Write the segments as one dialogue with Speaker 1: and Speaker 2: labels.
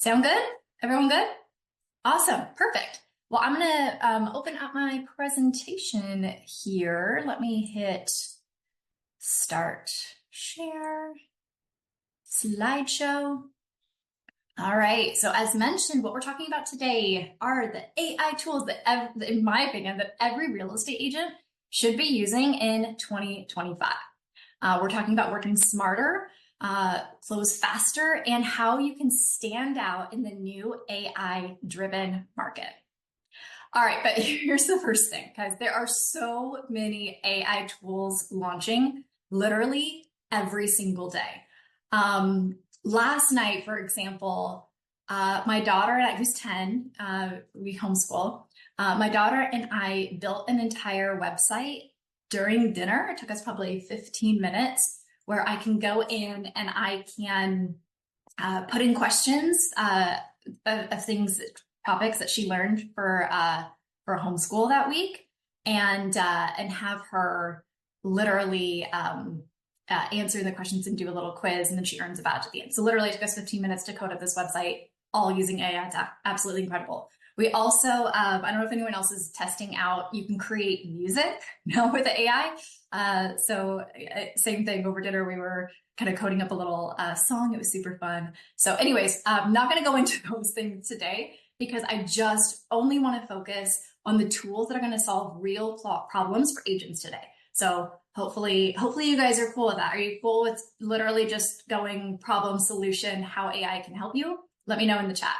Speaker 1: Sound good? Everyone good? Awesome. Perfect. Well, I'm going to open up my presentation here. Let me hit start share slideshow. All right. So as mentioned, what we're talking about today are the AI tools that, in my opinion, that every real estate agent should be using in 2025. We're talking about working smarter, close faster, and how you can stand out in the new AI-driven market. All right, but here's the first thing, guys. There are so many AI tools launching literally every single day. Last night, for example, my daughter, who's 10, we homeschool, my daughter and I built an entire website during dinner. It took us probably 15 minutes where I can go in and I can put in questions of things, topics that she learned for homeschool that week, and have her literally answer the questions and do a little quiz, and then she earns a badge at the end. So literally it took us 15 minutes to code up this website, all using AI. It's absolutely incredible. We also, I don't know if anyone else is testing out, you can create music now with AI. So same thing, over dinner, we were kind of coding up a little song. It was super fun. So anyways, I'm not going to go into those things today because I just only want to focus on the tools that are going to solve real problems for agents today. So hopefully you guys are cool with that. Are you cool with literally just going problem, solution, how AI can help you? Let me know in the chat.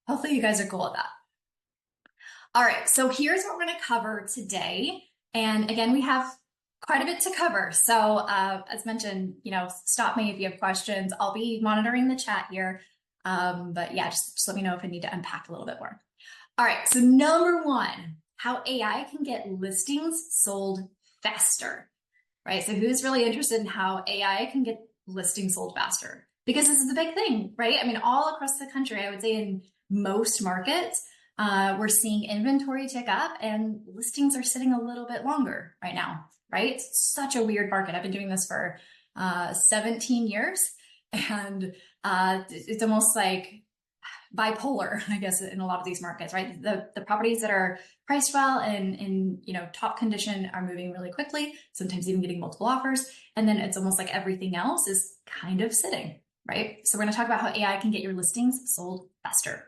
Speaker 1: Hopefully you guys are cool with that. All right, so here's what we're going to cover today. And again, we have quite a bit to cover. So as mentioned, stop me if you have questions. I'll be monitoring the chat here. But yeah, just let me know if I need to unpack a little bit more. All right, so number one, how AI can get listings sold faster, right? So who's really interested in how AI can get listings sold faster? Because this is the big thing, right? I mean, all across the country, I would say in most markets, we're seeing inventory tick up and listings are sitting a little bit longer right now, right? It's such a weird market. I've been doing this for 17 years, and it's almost like bipolar, I guess, in a lot of these markets, right? The properties that are priced well and in top condition are moving really quickly, sometimes even getting multiple offers. And then it's almost like everything else is kind of sitting, right? So we're going to talk about how AI can get your listings sold faster.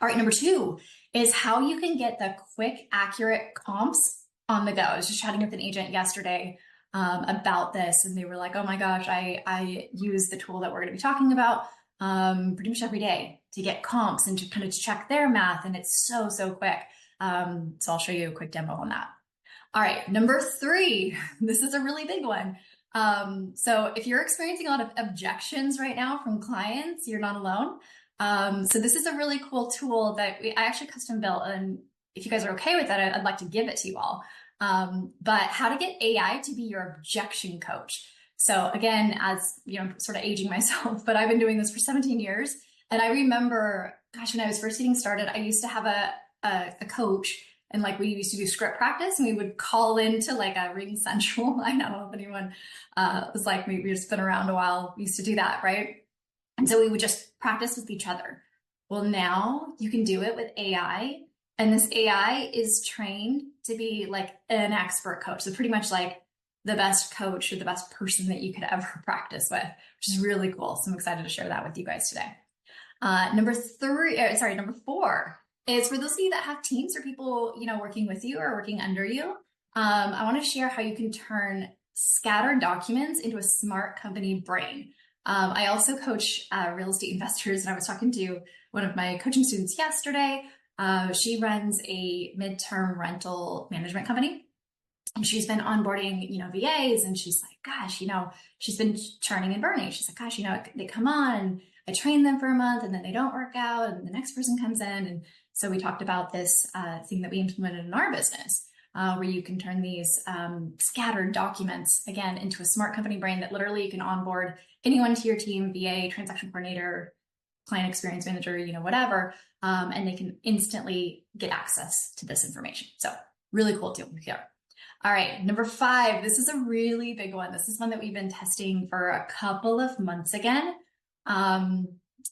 Speaker 1: All right, number two is how you can get the quick, accurate comps on the go. I was just chatting with an agent yesterday about this, and they were like, oh my gosh, I use the tool that we're going to be talking about pretty much every day to get comps and to kind of check their math, and it's so quick. So I'll show you a quick demo on that. All right, number three, this is a really big one. So if you're experiencing a lot of objections right now from clients, you're not alone. So this is a really cool tool that I actually custom built, and if you guys are okay with that, I'd like to give it to you all. But how to get AI to be your objection coach. So again, as sort of aging myself, but I've been doing this for 17 years. And I remember, gosh, when I was first getting started, I used to have a coach, and like we used to do script practice, and we would call into like a Ring Central. I don't know if anyone was like me. We just been around a while. We used to do that, right? And so we would just practice with each other. Well, now you can do it with AI, and this AI is trained to be like an expert coach. So pretty much like the best coach or the best person that you could ever practice with, which is really cool. So I'm excited to share that with you guys today. Number four is for those of you that have teams or people, working with you or working under you. I want to share how you can turn scattered documents into a smart company brain. I also coach real estate investors, and I was talking to one of my coaching students yesterday. She runs a midterm rental management company, and she's been onboarding, VAs, and she's like, gosh, she's been churning and burning. She's like, gosh, they come on and I train them for a month and then they don't work out and the next person comes in. And so we talked about this thing that we implemented in our business, where you can turn these scattered documents, again, into a smart company brain that literally you can onboard anyone to your team, VA, transaction coordinator, client experience manager, whatever, and they can instantly get access to this information. So really cool tool here. All right, number five, this is a really big one. This is one that we've been testing for a couple of months again.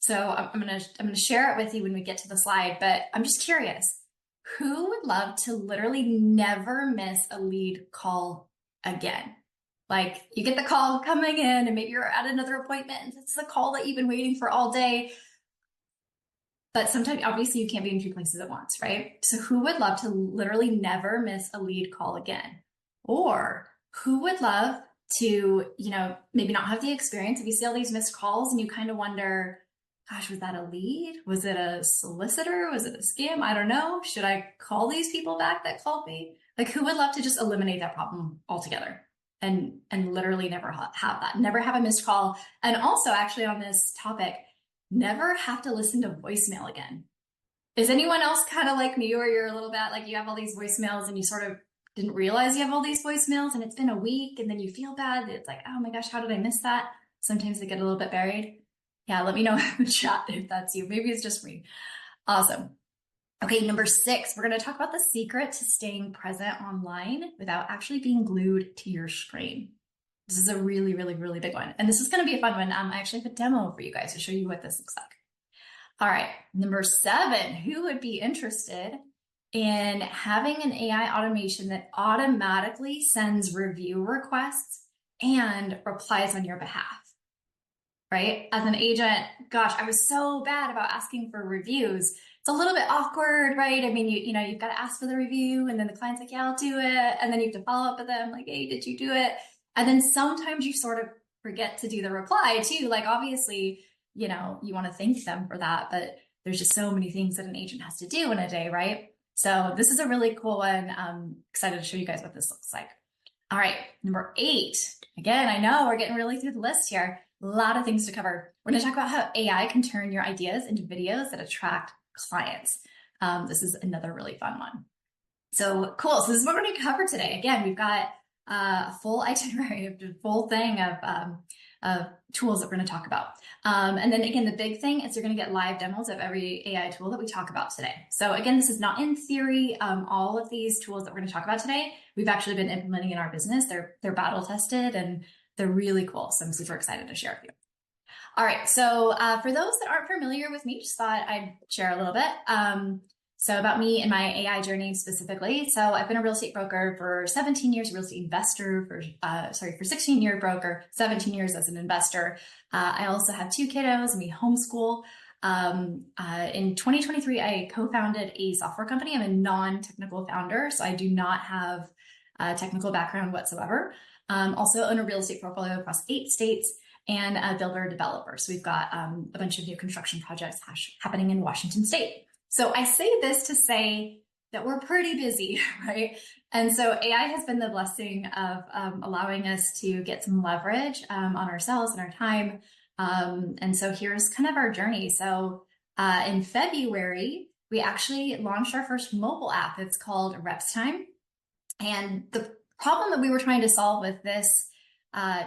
Speaker 1: So I'm gonna share it with you when we get to the slide, but I'm just curious, who would love to literally never miss a lead call again? Like you get the call coming in and maybe you're at another appointment and it's the call that you've been waiting for all day. But sometimes obviously you can't be in two places at once, right? So who would love to literally never miss a lead call again? Or who would love to, maybe not have the experience if you see all these missed calls and you kind of wonder, gosh, was that a lead? Was it a solicitor? Was it a scam? I don't know. Should I call these people back that called me? Like who would love to just eliminate that problem altogether and literally never have that, never have a missed call? And also actually on this topic, never have to listen to voicemail again. Is anyone else kind of like me, where you're a little bit like you have all these voicemails and you sort of didn't realize you have all these voicemails and it's been a week and then you feel bad? It's like, oh my gosh, how did I miss that? Sometimes they get a little bit buried. Yeah, let me know in the chat if that's you. Maybe it's just me. Awesome. Okay, number 6, we're going to talk about the secret to staying present online without actually being glued to your screen. This is a really, really, really big one. And this is going to be a fun one. I actually have a demo for you guys to show you what this looks like. All right, number 7, who would be interested in having an AI automation that automatically sends review requests and replies on your behalf? Right? As an agent, gosh, I was so bad about asking for reviews. It's a little bit awkward, right? I mean, you've got to ask for the review and then the client's like, yeah, I'll do it. And then you have to follow up with them like, hey, did you do it? And then sometimes you sort of forget to do the reply too. Like obviously, you want to thank them for that, but there's just so many things that an agent has to do in a day, right? So this is a really cool one. I'm excited to show you guys what this looks like. All right, number 8. Again, I know we're getting really through the list here. A lot of things to cover. We're going to talk about how AI can turn your ideas into videos that attract clients. This is another really fun one. So cool. So this is what we're going to cover today. Again, we've got a full itinerary, a full thing of tools that we're going to talk about. And then again, the big thing is you're going to get live demos of every AI tool that we talk about today. So again, this is not in theory. All of these tools that we're going to talk about today, we've actually been implementing in our business. They're battle tested and they're really cool. So I'm super excited to share with you. All right. So for those that aren't familiar with me, just thought I'd share a little bit. So about me and my AI journey specifically. So I've been a real estate broker for 17 years, real estate investor for 16-year broker, 17 years as an investor. I also have 2 kiddos and we homeschool. In 2023, I co-founded a software company. I'm a non-technical founder, so I do not have a technical background whatsoever. Also own a real estate portfolio across 8 states and a builder developer. So we've got a bunch of new construction projects happening in Washington State. So I say this to say that we're pretty busy, right? And so AI has been the blessing of allowing us to get some leverage on ourselves and our time. And so here's kind of our journey. So in February, we actually launched our first mobile app. It's called Reps Time. And the problem that we were trying to solve with this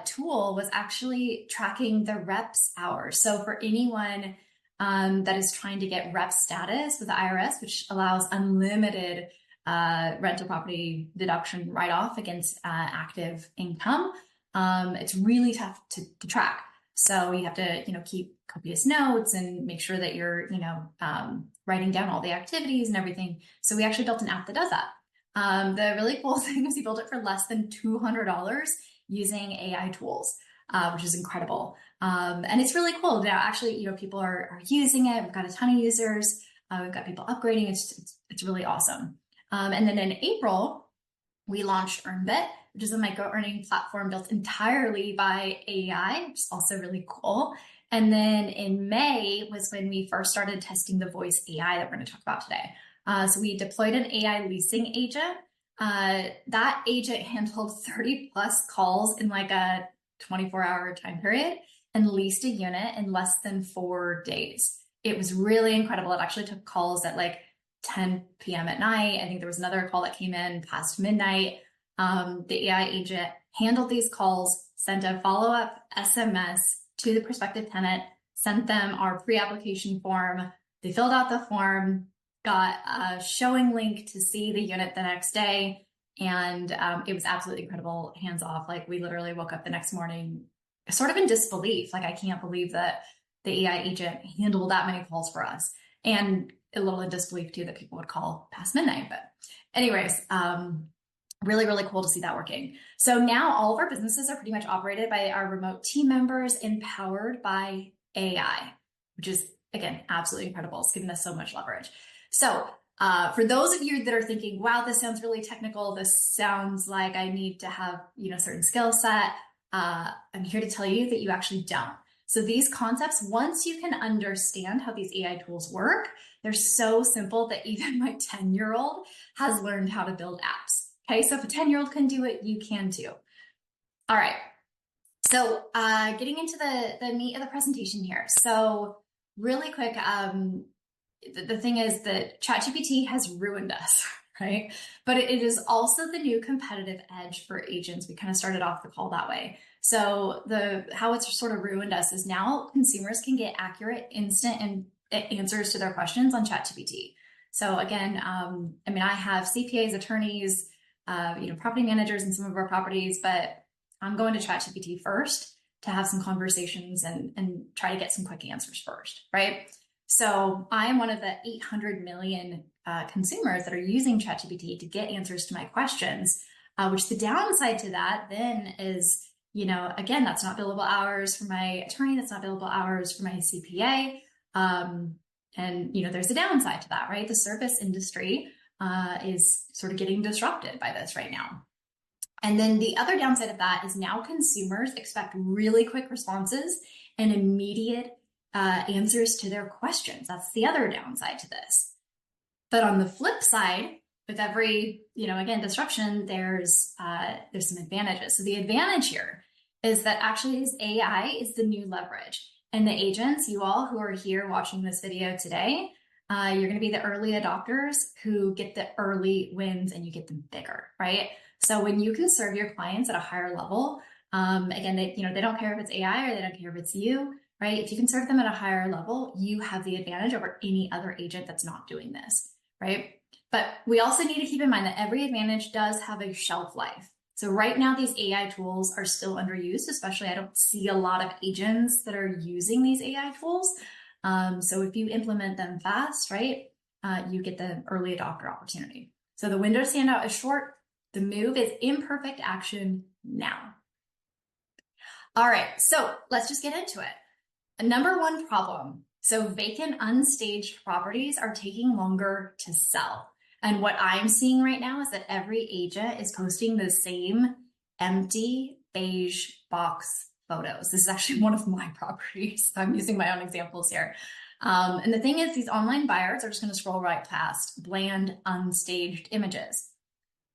Speaker 1: tool was actually tracking the reps hours. So for anyone that is trying to get rep status with the IRS, which allows unlimited rental property deduction write-off against active income, it's really tough to track. So you have to, keep copious notes and make sure that you're, writing down all the activities and everything. So we actually built an app that does that. The really cool thing is we built it for less than $200 using AI tools, which is incredible. And it's really cool. Now, actually, people are using it. We've got a ton of users. We've got people upgrading. It's really awesome. And then in April, we launched EarnBit, which is a micro earning platform built entirely by AI, which is also really cool. And then in May was when we first started testing the voice AI that we're going to talk about today. So we deployed an AI leasing agent. That agent handled 30 plus calls in like a 24-hour time period and leased a unit in less than 4 days. It was really incredible. It actually took calls at like 10 p.m. at night. I think there was another call that came in past midnight. The AI agent handled these calls, sent a follow-up SMS to the prospective tenant, sent them our pre-application form. They filled out the form, got a showing link to see the unit the next day. And it was absolutely incredible, hands off. Like we literally woke up the next morning sort of in disbelief. Like, I can't believe that the AI agent handle that many calls for us. And a little in disbelief too that people would call past midnight. But anyways, really, really cool to see that working. So now all of our businesses are pretty much operated by our remote team members, empowered by AI, which is, again, absolutely incredible. It's giving us so much leverage. So for those of you that are thinking, wow, this sounds really technical, this sounds like I need to have, certain skill set, I'm here to tell you that you actually don't. So these concepts, once you can understand how these AI tools work, they're so simple that even my 10-year-old has learned how to build apps. Okay, so if a 10-year-old can do it, you can too. All right, so getting into the meat of the presentation here. So really quick, the thing is that ChatGPT has ruined us, right? But it is also the new competitive edge for agents. We kind of started off the call that way. So how it's sort of ruined us is now consumers can get accurate, instant answers to their questions on ChatGPT. So again, I have CPAs, attorneys, property managers in some of our properties, but I'm going to ChatGPT first to have some conversations and try to get some quick answers first, right? So I am one of the 800 million consumers that are using ChatGPT to get answers to my questions, which the downside to that then is, again, that's not billable hours for my attorney, that's not billable hours for my CPA. And, there's a downside to that, right? The service industry is sort of getting disrupted by this right now. And then the other downside of that is now consumers expect really quick responses and immediate answers to their questions. That's the other downside to this. But on the flip side, with every, again, disruption, there's some advantages. So the advantage here is that actually this AI is the new leverage. And the agents, you all who are here watching this video today, you're going to be the early adopters who get the early wins and you get them bigger, right? So when you can serve your clients at a higher level, again, they don't care if it's AI or they don't care if it's you, right? If you can serve them at a higher level, you have the advantage over any other agent that's not doing this, right? But we also need to keep in mind that every advantage does have a shelf life. So right now, these AI tools are still underused, especially I don't see a lot of agents that are using these AI tools. So if you implement them fast, right, you get the early adopter opportunity. So the window to stand out is short. The move is imperfect action now. All right, so let's just get into it. Number one problem. So vacant, unstaged properties are taking longer to sell. And what I'm seeing right now is that every agent is posting the same empty beige box photos. This is actually one of my properties. I'm using my own examples here. And the thing is, these online buyers are just going to scroll right past bland, unstaged images.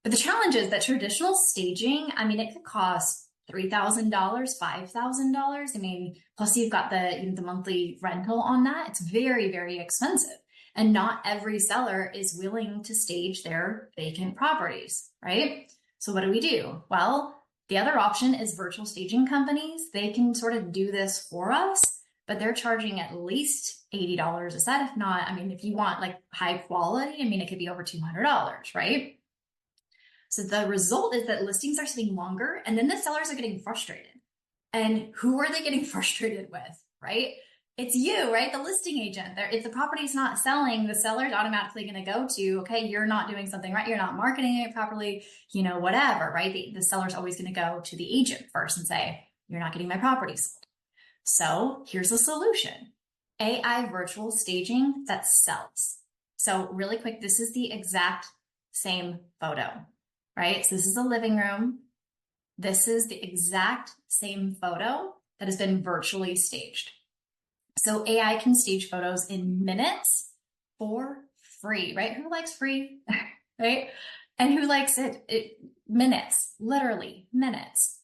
Speaker 1: But the challenge is that traditional staging, it could cost $3,000, $5,000. Plus you've got the monthly rental on that. It's very, very expensive. And not every seller is willing to stage their vacant properties, right? So what do? Well, the other option is virtual staging companies. They can sort of do this for us, but they're charging at least $80 a set. If not, if you want like high quality, it could be over $200, right? So the result is that listings are sitting longer and then the sellers are getting frustrated. And who are they getting frustrated with, right? It's you, right? The listing agent. If the property's not selling, the seller's automatically going to go to, okay, you're not doing something right. You're not marketing it properly, whatever, right? The seller's always going to go to the agent first and say, you're not getting my property sold. So here's a solution. AI virtual staging that sells. So really quick, this is the exact same photo, right? So this is a living room. This is the exact same photo that has been virtually staged. So AI can stage photos in minutes for free, right? Who likes free, right? And who likes it minutes, literally minutes.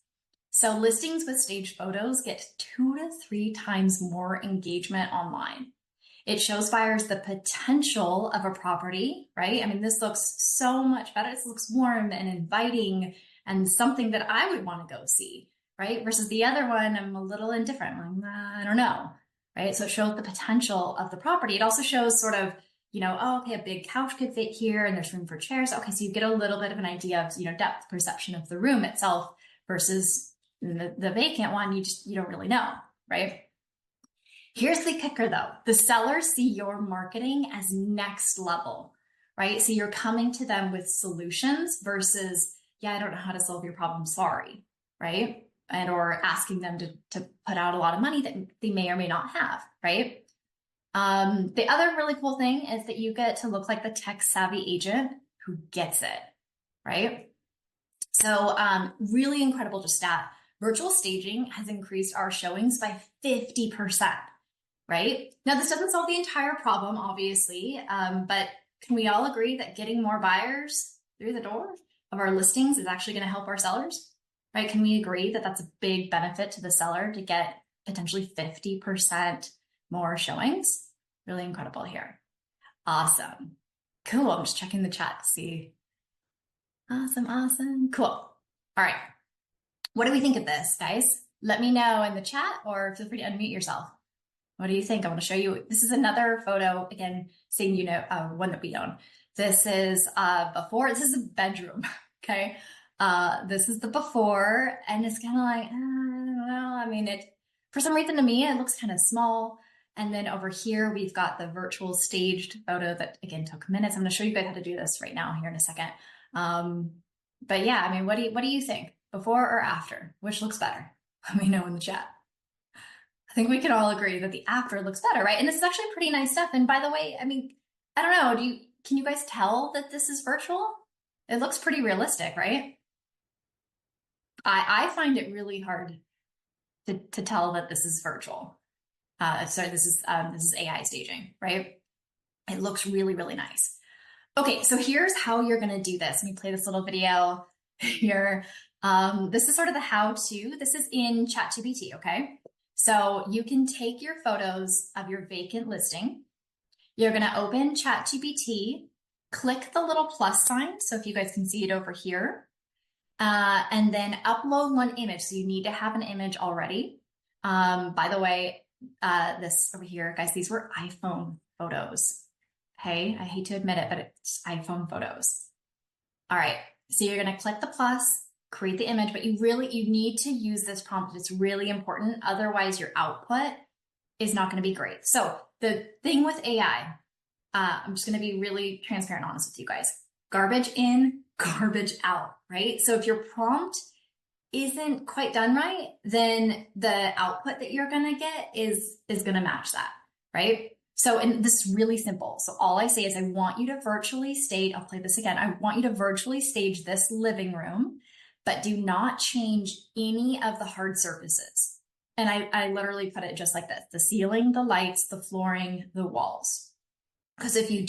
Speaker 1: So listings with staged photos get 2 to 3 times more engagement online. It shows buyers the potential of a property, right? This looks so much better. This looks warm and inviting and something that I would want to go see, right? Versus the other one, I'm a little indifferent. I don't know, right? So it shows the potential of the property. It also shows sort of, okay, a big couch could fit here and there's room for chairs. Okay, so you get a little bit of an idea of, depth perception of the room itself versus the vacant one, you don't really know, right? Here's the kicker though. The sellers see your marketing as next level, right? So you're coming to them with solutions versus, yeah, I don't know how to solve your problem, sorry, right? And or asking them to put out a lot of money that they may or may not have, right? The other really cool thing is that you get to look like the tech savvy agent who gets it, right? So really incredible just stat. Virtual staging has increased our showings by 50%, right? Now, this doesn't solve the entire problem, obviously, but can we all agree that getting more buyers through the door of our listings is actually going to help our sellers, right? Can we agree that that's a big benefit to the seller to get potentially 50% more showings? Really incredible here. Awesome. Cool. I'm just checking the chat to see. Awesome, awesome. Cool. All right. What do we think of this, guys? Let me know in the chat or feel free to unmute yourself. What do you think? I want to show you. This is another photo, again, same one that we own. This is before. This is a bedroom, okay? This is the before, and it's kind of like, I don't know. I mean, for some reason to me, it looks kind of small. And then over here, we've got the virtual staged photo that, again, took minutes. I'm going to show you guys how to do this right now here in a second. But yeah, I mean, what do you think? Before or after? Which looks better? Let me know in the chat. I think we can all agree that the after looks better, right? And this is actually pretty nice stuff. And by the way, I mean, I don't know, can you guys tell that this is virtual? It looks pretty realistic, right? I find it really hard to tell that this is virtual. Sorry, this is AI staging, right? It looks really, really nice. Okay, so here's how you're gonna do this. Let me play this little video here. This is sort of the how-to. This is in ChatGPT, okay? So you can take your photos of your vacant listing. You're gonna open ChatGPT, click the little plus sign, so if you guys can see it over here, and then upload one image. So you need to have an image already. By the way, this over here, guys, these were iPhone photos. Okay, I hate to admit it, but it's iPhone photos. All right, so you're gonna click the plus, create the image, but you need to use this prompt. It's really important. Otherwise, your output is not gonna be great. So the thing with AI, I'm just gonna be really transparent and honest with you guys. Garbage in, garbage out, right? So if your prompt isn't quite done right, then the output that you're gonna get is gonna match that, right? So, and this is really simple. So all I say is I want you to virtually stage, I'll play this again. I want you to virtually stage this living room, but do not change any of the hard surfaces. And I literally put it just like this: the ceiling, the lights, the flooring, the walls. Because if you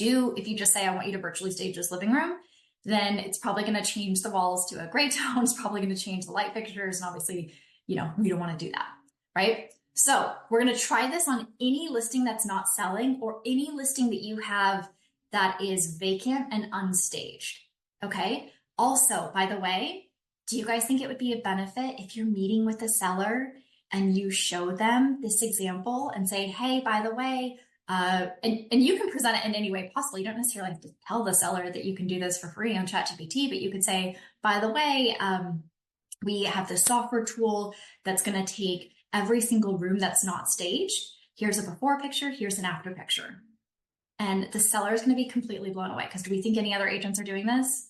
Speaker 1: just say, I want you to virtually stage this living room, then it's probably going to change the walls to a gray tone. It's probably going to change the light fixtures. And obviously, we don't want to do that, right? So we're going to try this on any listing that's not selling or any listing that you have that is vacant and unstaged, okay? Also, by the way, do you guys think it would be a benefit if you're meeting with a seller and you show them this example and say, hey, by the way, and you can present it in any way possible. You don't necessarily have to tell the seller that you can do this for free on ChatGPT, but you could say, by the way, we have this software tool that's going to take every single room that's not staged. Here's a before picture, here's an after picture. And the seller is going to be completely blown away, because do we think any other agents are doing this?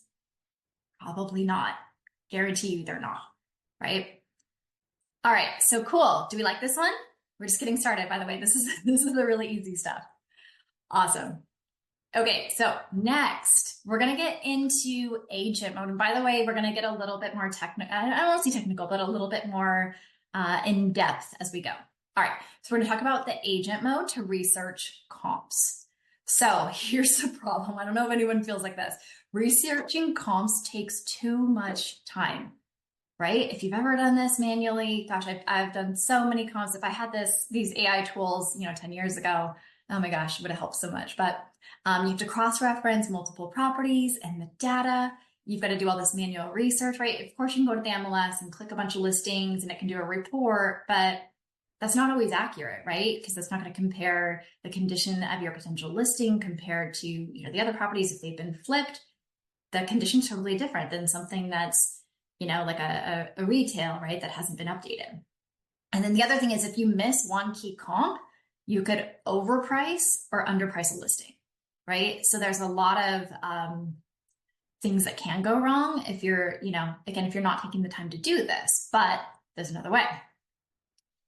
Speaker 1: Probably not. Guarantee you they're not, right? All right, so cool. Do we like this one? We're just getting started, by the way. This is the really easy stuff. Awesome. Okay, so next, we're gonna get into agent mode. And by the way, we're gonna get a little bit more technical. I don't want to say technical, but a little bit more in depth as we go. All right, so we're gonna talk about the agent mode to research comps. So here's the problem. I don't know if anyone feels like this. Researching comps takes too much time, right? If you've ever done this manually, gosh, I've done so many comps. If I had these AI tools, 10 years ago, oh my gosh, it would have helped so much. But you have to cross-reference multiple properties and the data. You've got to do all this manual research, right? Of course, you can go to the MLS and click a bunch of listings and it can do a report, but that's not always accurate, right? Because that's not going to compare the condition of your potential listing compared to the other properties. If they've been flipped, the condition's totally different than something that's like a retail, right, that hasn't been updated. And then the other thing is, if you miss one key comp, You could overprice or underprice a listing, right? So there's a lot of things that can go wrong if you're, again, if you're not taking the time to do this, but there's another way.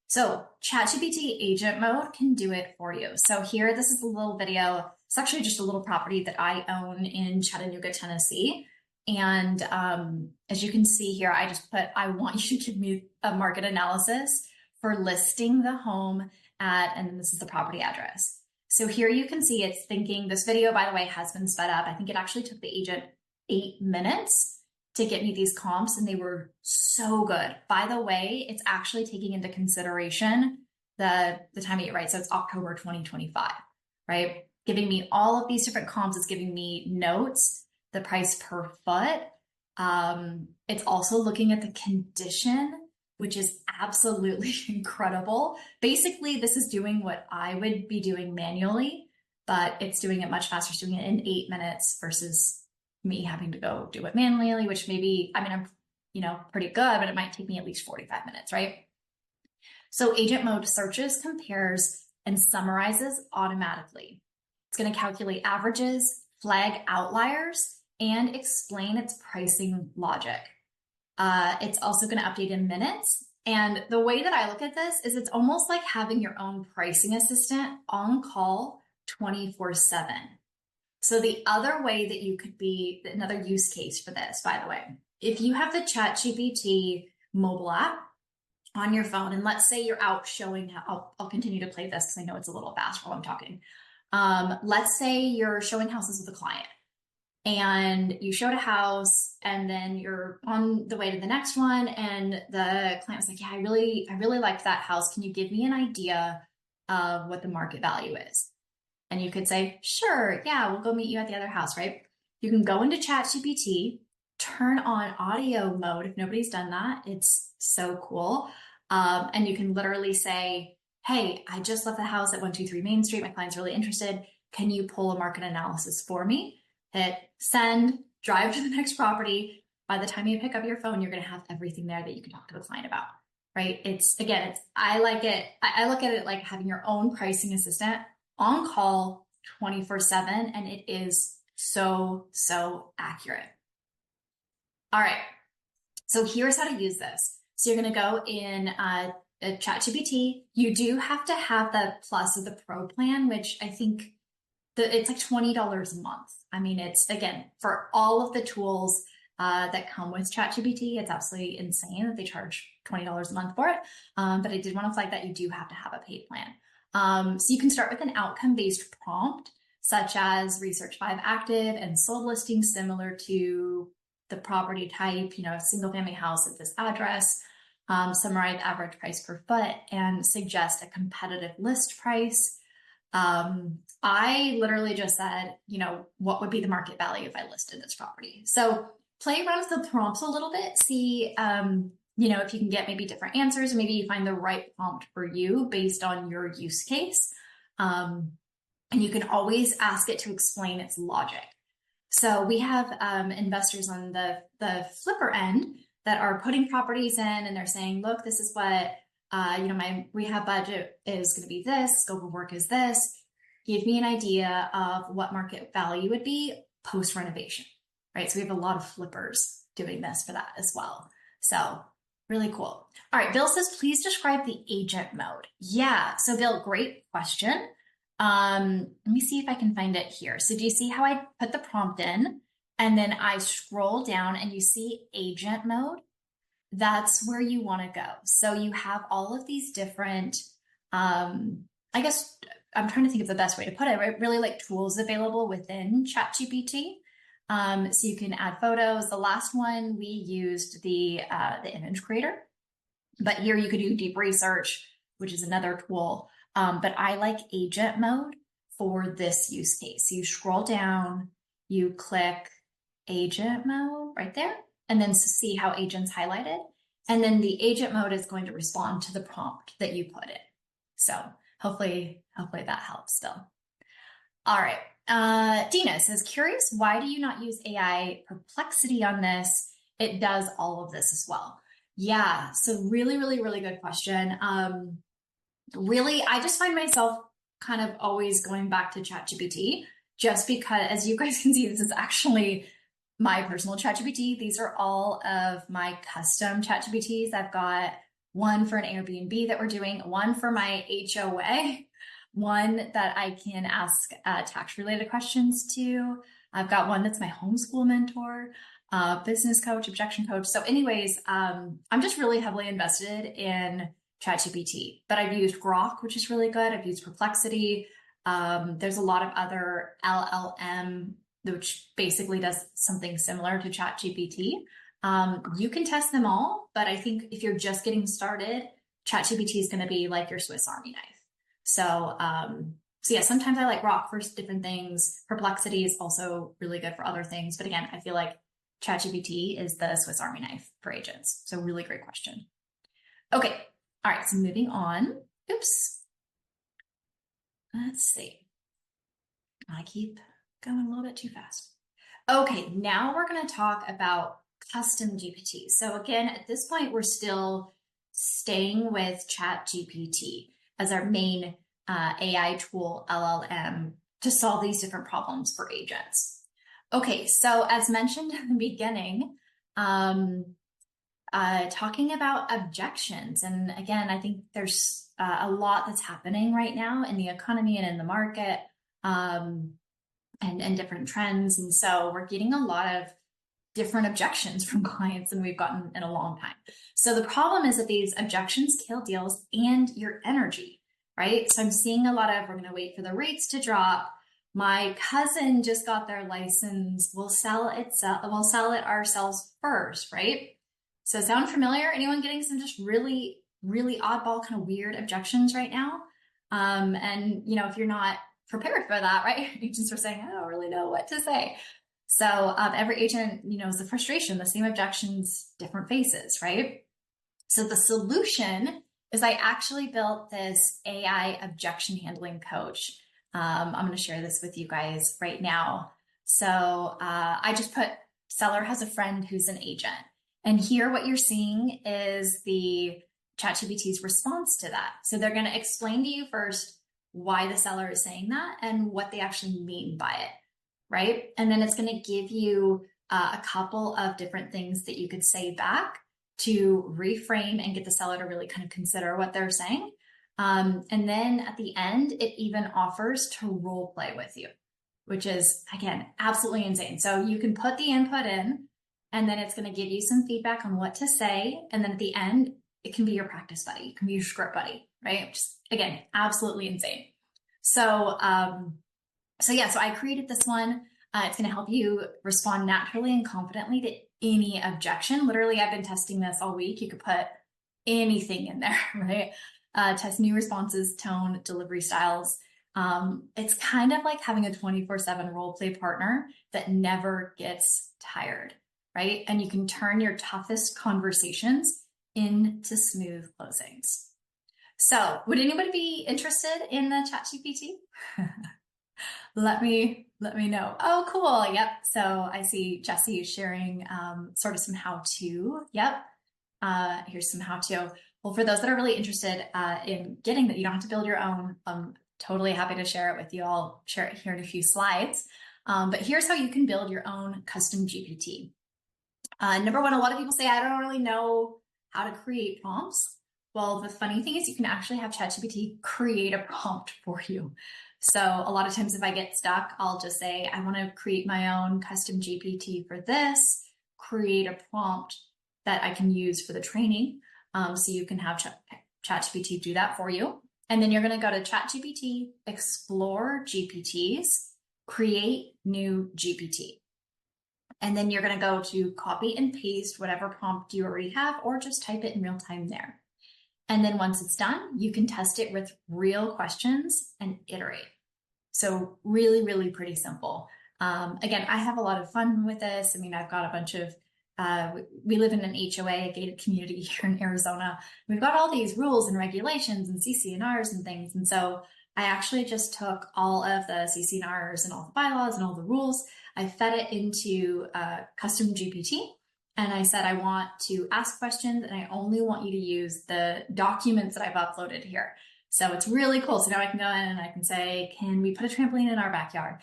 Speaker 1: So ChatGPT agent mode can do it for you. So here, this is a little video. It's actually just a little property that I own in Chattanooga, Tennessee. And as you can see here, I just put, I want you to give me a market analysis for listing the home at, and then this is the property address. So here you can see it's thinking, this video, by the way, has been sped up. I think it actually took the agent 8 minutes to get me these comps, and they were so good. By the way, it's actually taking into consideration the time of year, right? So it's October 2025, right? Giving me all of these different comps. It's giving me notes, the price per foot. It's also looking at the condition, which is absolutely incredible. Basically, this is doing what I would be doing manually, but it's doing it much faster. It's doing it in 8 minutes versus me having to go do it manually, which maybe, I mean, I'm, pretty good, but it might take me at least 45 minutes, right? So agent mode searches, compares, and summarizes automatically. It's going to calculate averages, flag outliers, and explain its pricing logic. It's also going to update in minutes. And the way that I look at this is it's almost like having your own pricing assistant on call 24/7. So the other way that you could be, another use case for this, by the way, if you have the ChatGPT mobile app on your phone, and let's say you're out showing, I'll continue to play this because I know it's a little fast while I'm talking. Let's say you're showing houses with a client and you showed a house and then you're on the way to the next one and the client was like, yeah, I really liked that house. Can you give me an idea of what the market value is? And you could say, sure, yeah, we'll go meet you at the other house, right? You can go into ChatGPT, turn on audio mode. If nobody's done that, it's so cool. And you can literally say, hey, I just left the house at 123 Main Street. My client's really interested. Can you pull a market analysis for me? Hit send, drive to the next property. By the time you pick up your phone, you're going to have everything there that you can talk to the client about, right? I like it. I look at it like having your own pricing assistant on call 24/7, and it is so accurate. All right, so here's how to use this. So you're going to go in ChatGPT. You do have to have the Plus or the Pro plan, which I think it's like $20 a month. I mean, it's, again, for all of the tools that come with ChatGPT, it's absolutely insane that they charge $20 a month for it. But I did want to flag that you do have to have a paid plan. So you can start with an outcome-based prompt, such as research 5 active and sold listings similar to the property type, a single family house at this address, summarize average price per foot, and suggest a competitive list price. I literally just said, what would be the market value if I listed this property? So play around with the prompts a little bit, see, if you can get maybe different answers, maybe you find the right prompt for you based on your use case. And you can always ask it to explain its logic. So we have investors on the flipper end that are putting properties in and they're saying, look, this is what, my rehab budget is going to be this, scope of work is this. Give me an idea of what market value would be post renovation, right? So we have a lot of flippers doing this for that as well. So really cool. All right, Bill says, please describe the agent mode. Yeah, so Bill, great question. Let me see if I can find it here. So do you see how I put the prompt in and then I scroll down and you see agent mode? That's where you want to go. So you have all of these different, I guess I'm trying to think of the best way to put it, right? Really like tools available within ChatGPT. So you can add photos. The last one we used the image creator, but here you could do deep research, which is another tool. But I like agent mode for this use case. So you scroll down, you click agent mode right there, and then see how agent's highlighted. And then the agent mode is going to respond to the prompt that you put in. So hopefully that helps still. All right. Dina says, curious, why do you not use AI perplexity on this? It does all of this as well. Yeah. So really good question. Really, I just find myself kind of always going back to ChatGPT, just because, as you guys can see, this is actually my personal ChatGPT. These are all of my custom ChatGPTs. I've got one for an Airbnb that we're doing, one for my HOA, one that I can ask tax-related questions to. I've got one that's my homeschool mentor, business coach, objection coach. So anyways, I'm just really heavily invested in ChatGPT, but I've used Grok, which is really good. I've used Perplexity. There's a lot of other LLM, which basically does something similar to ChatGPT. You can test them all, but I think if you're just getting started, ChatGPT is going to be like your Swiss Army knife. So yeah, sometimes I like Grok for different things. Perplexity is also really good for other things. But again, I feel like ChatGPT is the Swiss Army knife for agents. So really great question. Okay. All right. So moving on. Oops. Let's see. I keep going a little bit too fast. Okay. Now we're going to talk about custom GPT. So again, at this point, we're still staying with ChatGPT as our main AI tool, LLM, to solve these different problems for agents. Okay, so as mentioned in the beginning, talking about objections. And again, I think there's a lot that's happening right now in the economy and in the market, and different trends. And so we're getting a lot of different objections from clients than we've gotten in a long time. So the problem is that these objections kill deals and your energy, right? So I'm seeing a lot of, we're going to wait for the rates to drop. My cousin just got their license. We'll sell it ourselves first, right? So sound familiar? Anyone getting some just really, really oddball, kind of weird objections right now? And you know, if you're not prepared for that, right? Agents are saying, I don't really know what to say. So every agent, you know, is the frustration, the same objections, different faces, right? So the solution is I actually built this AI objection handling coach. I'm going to share this with you guys right now. So I just put seller has a friend who's an agent. And here what you're seeing is the ChatGPT's response to that. So they're going to explain to you first why the seller is saying that and what they actually mean by it, right? And then it's going to give you a couple of different things that you could say back to reframe and get the seller to really kind of consider what they're saying. And then at the end, it even offers to role play with you, which is, again, absolutely insane. So you can put the input in, and then it's going to give you some feedback on what to say. And then at the end, it can be your practice buddy. It can be your script buddy, right? Just, again, absolutely insane. So, so I created this one. It's going to help you respond naturally and confidently to any objection. Literally, I've been testing this all week. You could put anything in there, right? Test new responses, tone, delivery styles. It's kind of like having a 24/7 role play partner that never gets tired, right? And you can turn your toughest conversations into smooth closings. So would anybody be interested in the ChatGPT? Let me know. Oh, cool. Yep. So I see Jesse sharing sort of some how-to. Yep. Here's some how-to. Well, for those that are really interested in getting that, you don't have to build your own. I'm totally happy to share it with you. I'll share it here in a few slides. But here's how you can build your own custom GPT. Number one, a lot of people say, I don't really know how to create prompts. Well, the funny thing is you can actually have ChatGPT create a prompt for you. So a lot of times if I get stuck, I'll just say, I want to create my own custom GPT for this, create a prompt that I can use for the training. So you can have ChatGPT do that for you. And then you're going to go to ChatGPT, explore GPTs, create new GPT. And then you're going to go to copy and paste whatever prompt you already have, or just type it in real time there. And then once it's done, you can test it with real questions and iterate. So really, really pretty simple. Again, I have a lot of fun with this. I mean, I've got a bunch of, we live in an HOA, a gated community here in Arizona. We've got all these rules and regulations and CC&Rs and things. And so I actually just took all of the CC&Rs and all the bylaws and all the rules. I fed it into custom GPT. And I said, I want to ask questions and I only want you to use the documents that I've uploaded here. So it's really cool. So now I can go in and I can say, can we put a trampoline in our backyard?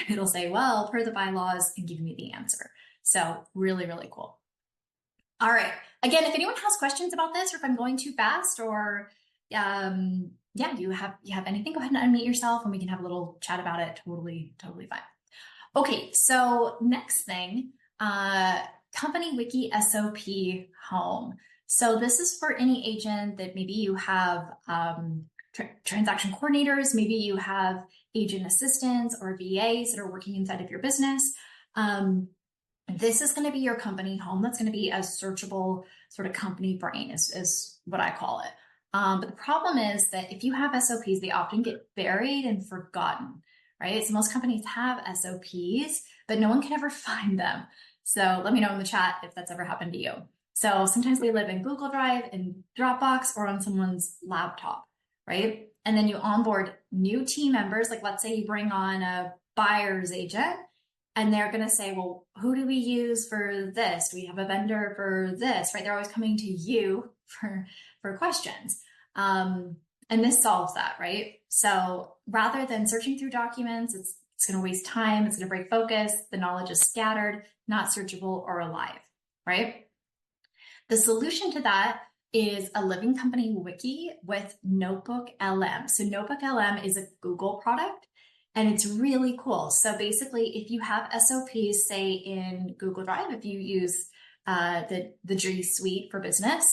Speaker 1: It'll say, well, per the bylaws, and give me the answer. So really, really cool. All right. Again, if anyone has questions about this, or if I'm going too fast, or yeah, you have anything, go ahead and unmute yourself and we can have a little chat about it. Totally fine. Okay, so next thing, company wiki SOP home. So this is for any agent that maybe you have transaction coordinators, maybe you have agent assistants or VAs that are working inside of your business. This is going to be your company home. That's going to be a searchable sort of company brain is what I call it. But the problem is that if you have SOPs, they often get buried and forgotten, right? So most companies have SOPs, but no one can ever find them. So let me know in the chat if that's ever happened to you. So sometimes they live in Google Drive, in Dropbox, or on someone's laptop, right? And then you onboard new team members. Like let's say you bring on a buyer's agent, and they're going to say, well, who do we use for this? Do we have a vendor for this, right? They're always coming to you for questions. And this solves that, right? So rather than searching through documents, it's going to waste time. It's going to break focus. The knowledge is scattered, not searchable or alive, right? The solution to that is a living company wiki with Notebook LM. So Notebook LM is a Google product. And it's really cool. So basically, if you have SOPs, say in Google Drive, if you use the G Suite for Business,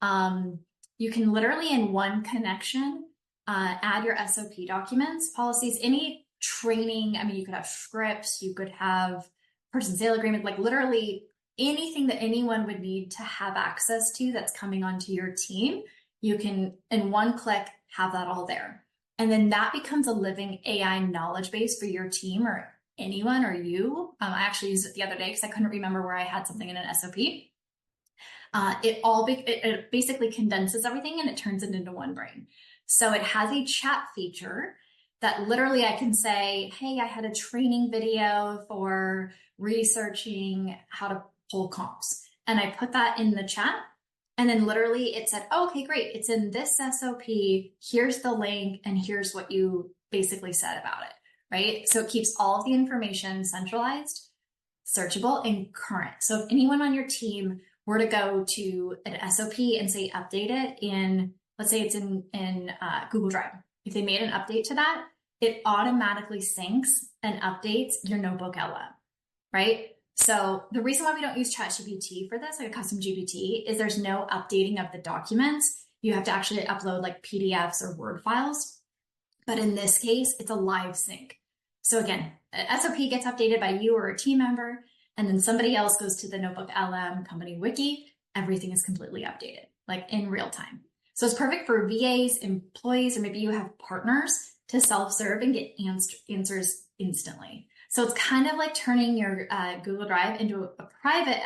Speaker 1: you can literally in one connection add your SOP documents, policies, any training. I mean, you could have scripts, you could have purchase and sale agreement, like literally anything that anyone would need to have access to that's coming onto your team. You can, in one click, have that all there. And then that becomes a living AI knowledge base for your team or anyone or you. I actually used it the other day because I couldn't remember where I had something in an SOP. It basically condenses everything and it turns it into one brain. So it has a chat feature that literally I can say, hey, I had a training video for researching how to pull comps. And I put that in the chat. And then literally it said, oh, okay, great. It's in this SOP. Here's the link. And here's what you basically said about it, right? So it keeps all of the information centralized, searchable, and current. So if anyone on your team were to go to an SOP and say update it in, let's say it's in Google Drive. If they made an update to that, it automatically syncs and updates your Notebook LM, right? So the reason why we don't use ChatGPT for this, like a custom GPT, is there's no updating of the documents. You have to actually upload like PDFs or Word files. But in this case, it's a live sync. So again, SOP gets updated by you or a team member, and then somebody else goes to the Notebook LM company wiki. Everything is completely updated, like in real time. So it's perfect for VAs, employees, or maybe you have partners to self-serve and get answers instantly. So it's kind of like turning your Google Drive into a private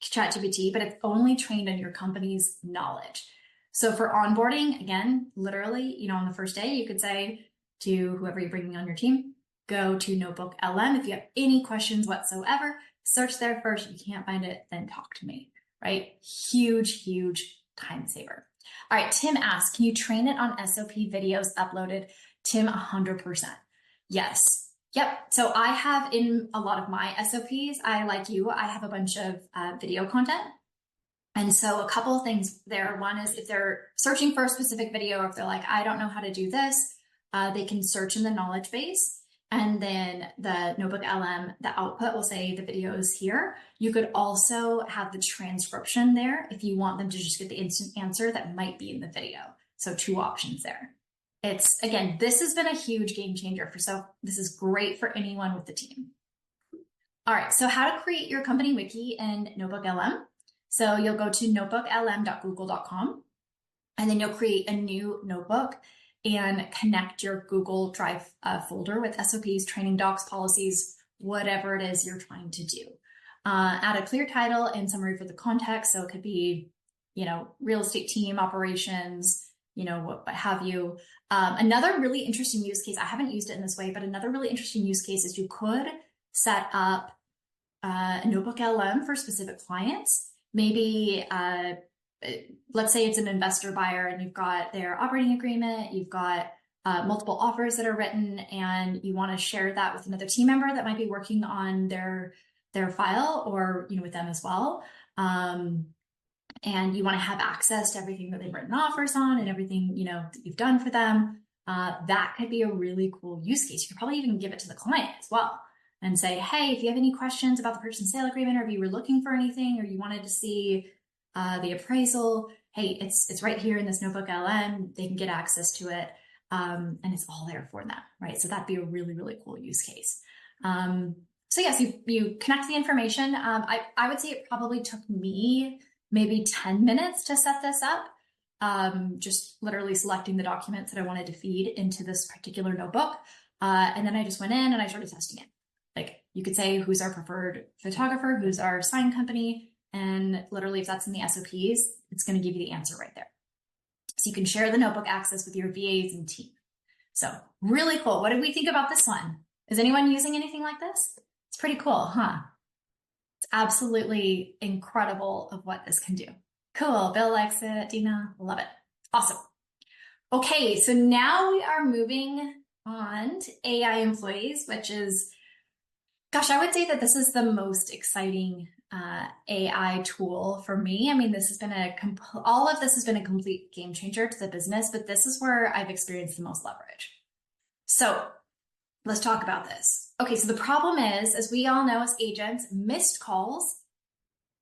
Speaker 1: ChatGPT, but it's only trained on your company's knowledge. So for onboarding, again, literally, on the first day, you could say to whoever you're bringing on your team, go to Notebook LM. If you have any questions whatsoever, search there first. If you can't find it, then talk to me, right? Huge, huge time saver. All right, Tim asks, can you train it on SOP videos uploaded? Tim, 100%. Yes. Yep. So I have in a lot of my SOPs, I have a bunch of video content. And so a couple of things there. One is if they're searching for a specific video, or if they're like, I don't know how to do this, they can search in the knowledge base. And then the Notebook LM, the output will say the video is here. You could also have the transcription there if you want them to just get the instant answer that might be in the video. So 2 options there. Again, this has been a huge game changer this is great for anyone with the team. All right, so how to create your company wiki in Notebook LM. So you'll go to notebooklm.google.com, and then you'll create a new notebook and connect your Google Drive folder with SOPs, training docs, policies, whatever it is you're trying to do. Add a clear title and summary for the context. So it could be, real estate team operations, what have you. Another really interesting use case, I haven't used it in this way, but another really interesting use case is you could set up a Notebook LM for specific clients. Maybe let's say it's an investor buyer and you've got their operating agreement, you've got multiple offers that are written, and you want to share that with another team member that might be working on their file, or with them as well. And you want to have access to everything that they've written offers on and everything that you've done for them. That could be a really cool use case. You could probably even give it to the client as well and say, hey, if you have any questions about the purchase and sale agreement, or if you were looking for anything, or you wanted to see the appraisal, hey, it's right here in this notebook LM. They can get access to it, and it's all there for them, right? So that'd be a really, really cool use case. So yes, you connect the information. I would say it probably took me maybe 10 minutes to set this up. Just literally selecting the documents that I wanted to feed into this particular notebook. And then I just went in and I started testing it. Like, you could say, who's our preferred photographer, who's our sign company, and literally if that's in the SOPs, it's going to give you the answer right there. So you can share the notebook access with your VAs and team. So really cool. What did we think about this one? Is anyone using anything like this? It's pretty cool, huh? It's absolutely incredible of what this can do. Cool. Bill likes it. Dina, love it. Awesome. Okay, so now we are moving on to AI employees, which is, gosh, I would say that this is the most exciting AI tool for me. I mean, this has been all of this has been a complete game changer to the business, but this is where I've experienced the most leverage. So let's talk about this. Okay, so the problem is, as we all know as agents, missed calls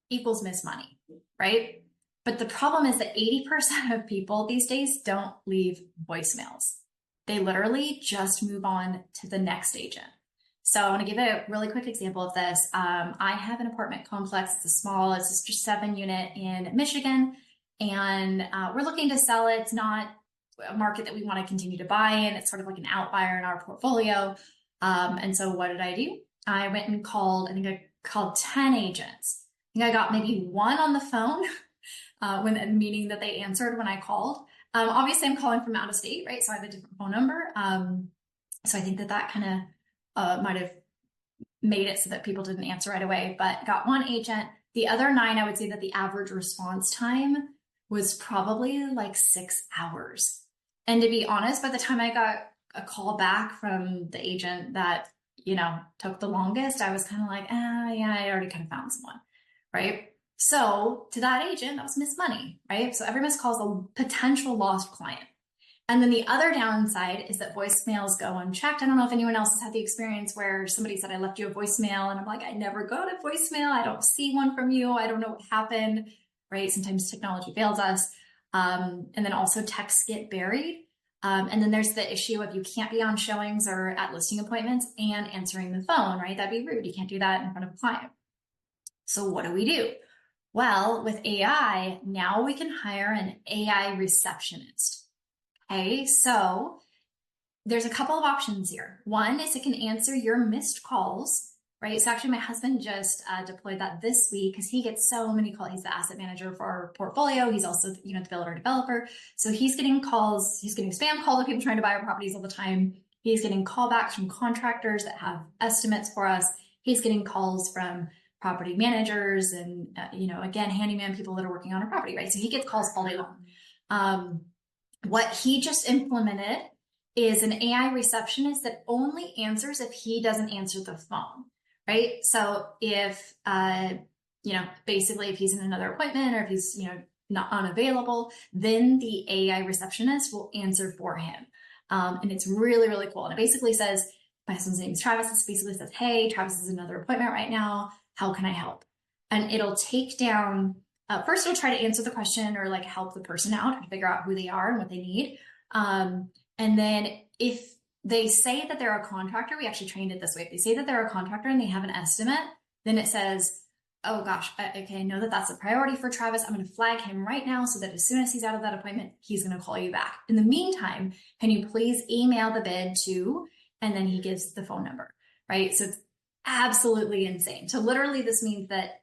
Speaker 1: equals missed money, right? But the problem is that 80% of people these days don't leave voicemails. They literally just move on to the next agent. So I want to give a really quick example of this. I have an apartment complex. It's just 7-unit in Michigan, and we're looking to sell it. It's not a market that we want to continue to buy in. It's sort of like an outlier in our portfolio. And so what did I do? I went and called 10 agents. I think I got maybe one on the phone, meaning that they answered when I called. Obviously I'm calling from out of state, right? So I have a different phone number. So I think that kind of might have made it so that people didn't answer right away, but got one agent. The other 9, I would say that the average response time was probably like 6 hours. And to be honest, by the time I got a call back from the agent that, took the longest, I was kind of like, yeah, I already kind of found someone, right? So to that agent, that was missed money, right? So every missed call is a potential lost client. And then the other downside is that voicemails go unchecked. I don't know if anyone else has had the experience where somebody said, I left you a voicemail, and I'm like, I never got a voicemail. I don't see one from you. I don't know what happened, right? Sometimes technology fails us. And then also texts get buried. And then there's the issue of you can't be on showings or at listing appointments and answering the phone, right? That'd be rude. You can't do that in front of a client. So what do? Well, with AI, now we can hire an AI receptionist. Okay, so there's a couple of options here. One is it can answer your missed calls, right? So actually my husband just deployed that this week because he gets so many calls. He's the asset manager for our portfolio. He's also, the builder developer. So he's getting calls, he's getting spam calls of people trying to buy our properties all the time. He's getting callbacks from contractors that have estimates for us. He's getting calls from property managers and, again, handyman people that are working on our property, right? So he gets calls all day long. What he just implemented is an AI receptionist that only answers if he doesn't answer the phone, right? So if, basically if he's in another appointment or if he's, not unavailable, then the AI receptionist will answer for him. And it's really, really cool. And it basically says, my husband's name is Travis. It basically says, hey, Travis is in another appointment right now. How can I help? And it'll take down first, it'll try to answer the question or like help the person out to figure out who they are and what they need. And then if they say that they're a contractor, we actually trained it this way. If they say that they're a contractor and they have an estimate, then it says, oh gosh, okay, I know that that's a priority for Travis. I'm going to flag him right now so that as soon as he's out of that appointment, he's going to call you back. In the meantime, can you please email the bid to, and then he gives the phone number, right? So it's absolutely insane. So literally this means that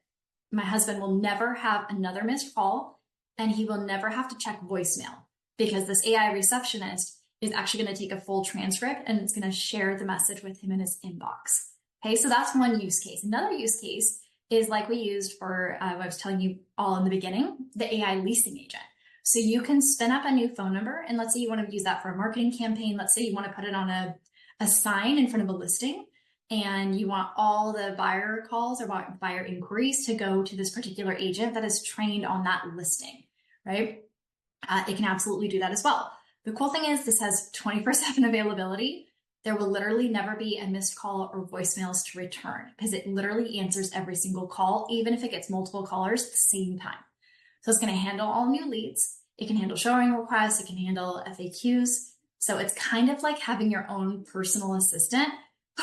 Speaker 1: my husband will never have another missed call, and he will never have to check voicemail because this AI receptionist is actually going to take a full transcript and it's going to share the message with him in his inbox. Okay, so that's one use case. Another use case is like we used for, I was telling you all in the beginning, the AI leasing agent. So you can spin up a new phone number, and let's say you want to use that for a marketing campaign. Let's say you want to put it on a sign in front of a listing, and you want all the buyer calls or buyer inquiries to go to this particular agent that is trained on that listing, right? It can absolutely do that as well. The cool thing is this has 24/7 availability. There will literally never be a missed call or voicemails to return because it literally answers every single call, even if it gets multiple callers at the same time. So it's going to handle all new leads. It can handle showing requests. It can handle FAQs. So it's kind of like having your own personal assistant,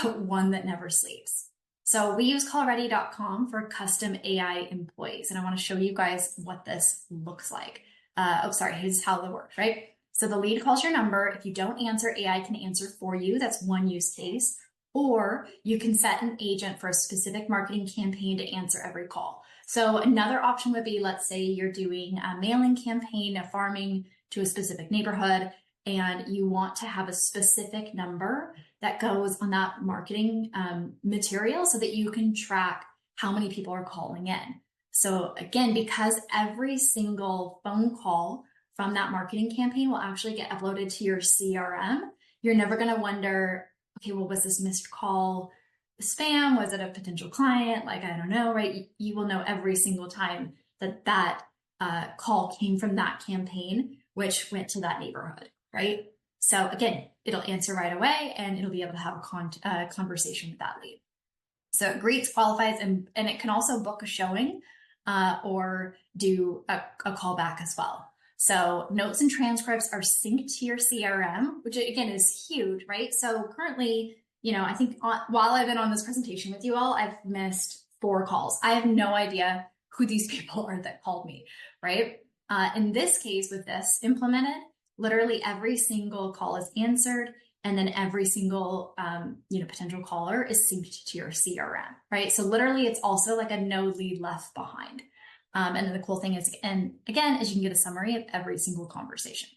Speaker 1: but one that never sleeps. So we use callready.com for custom AI employees. And I want to show you guys what this looks like. Here's how it works, right? So the lead calls your number. If you don't answer, AI can answer for you. That's one use case. Or you can set an agent for a specific marketing campaign to answer every call. So another option would be, let's say you're doing a mailing campaign, a farming to a specific neighborhood, and you want to have a specific number that goes on that marketing material so that you can track how many people are calling in. So again, because every single phone call from that marketing campaign will actually get uploaded to your CRM, you're never going to wonder, okay, well, was this missed call spam? Was it a potential client? Like, I don't know, right? You will know every single time that call came from that campaign, which went to that neighborhood, right? So again, it'll answer right away and it'll be able to have a conversation with that lead. So it greets, qualifies, and it can also book a showing or do a callback as well. So notes and transcripts are synced to your CRM, which again is huge, right? So currently, I think while I've been on this presentation with you all, I've missed 4 calls. I have no idea who these people are that called me, right? In this case, with this implemented, literally every single call is answered, and then every single potential caller is synced to your CRM, right? So literally, it's also like a no lead left behind. And then the cool thing is, and again, is you can get a summary of every single conversation.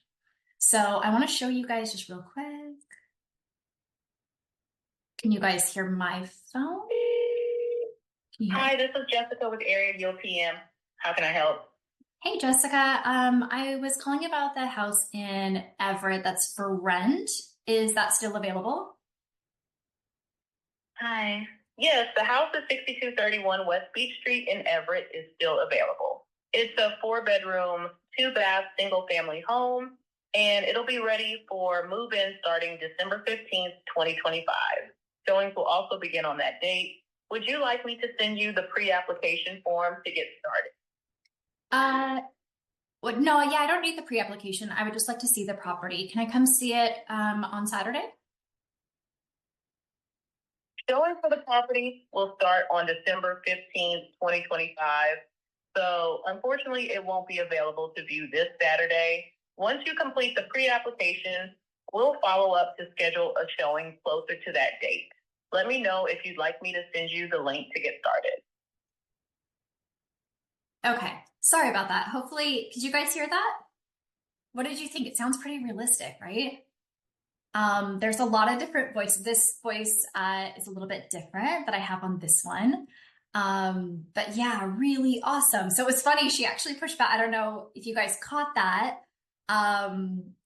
Speaker 1: So I want to show you guys just real quick. Can you guys hear my phone?
Speaker 2: Hi, this is Jessica with Area Yield PM. How can I help?
Speaker 1: Hey, Jessica. I was calling about the house in Everett that's for rent. Is that still available?
Speaker 2: Hi. Yes, the house at 6231 West Beach Street in Everett is still available. It's a 4-bedroom, 2-bath, single-family home, and it'll be ready for move-in starting December 15th, 2025. Showings will also begin on that date. Would you like me to send you the pre-application form to get started?
Speaker 1: No, I don't need the pre-application. I would just like to see the property. Can I come see it on Saturday?
Speaker 2: Showing for the property will start on December 15th, 2025. So unfortunately, it won't be available to view this Saturday. Once you complete the pre-application, we'll follow up to schedule a showing closer to that date. Let me know if you'd like me to send you the link to get started.
Speaker 1: Okay, sorry about that. Hopefully, did you guys hear that? What did you think? It sounds pretty realistic, right? There's a lot of different voices. This voice is a little bit different that I have on this one. But yeah, really awesome. So it was funny. She actually pushed back. I don't know if you guys caught that.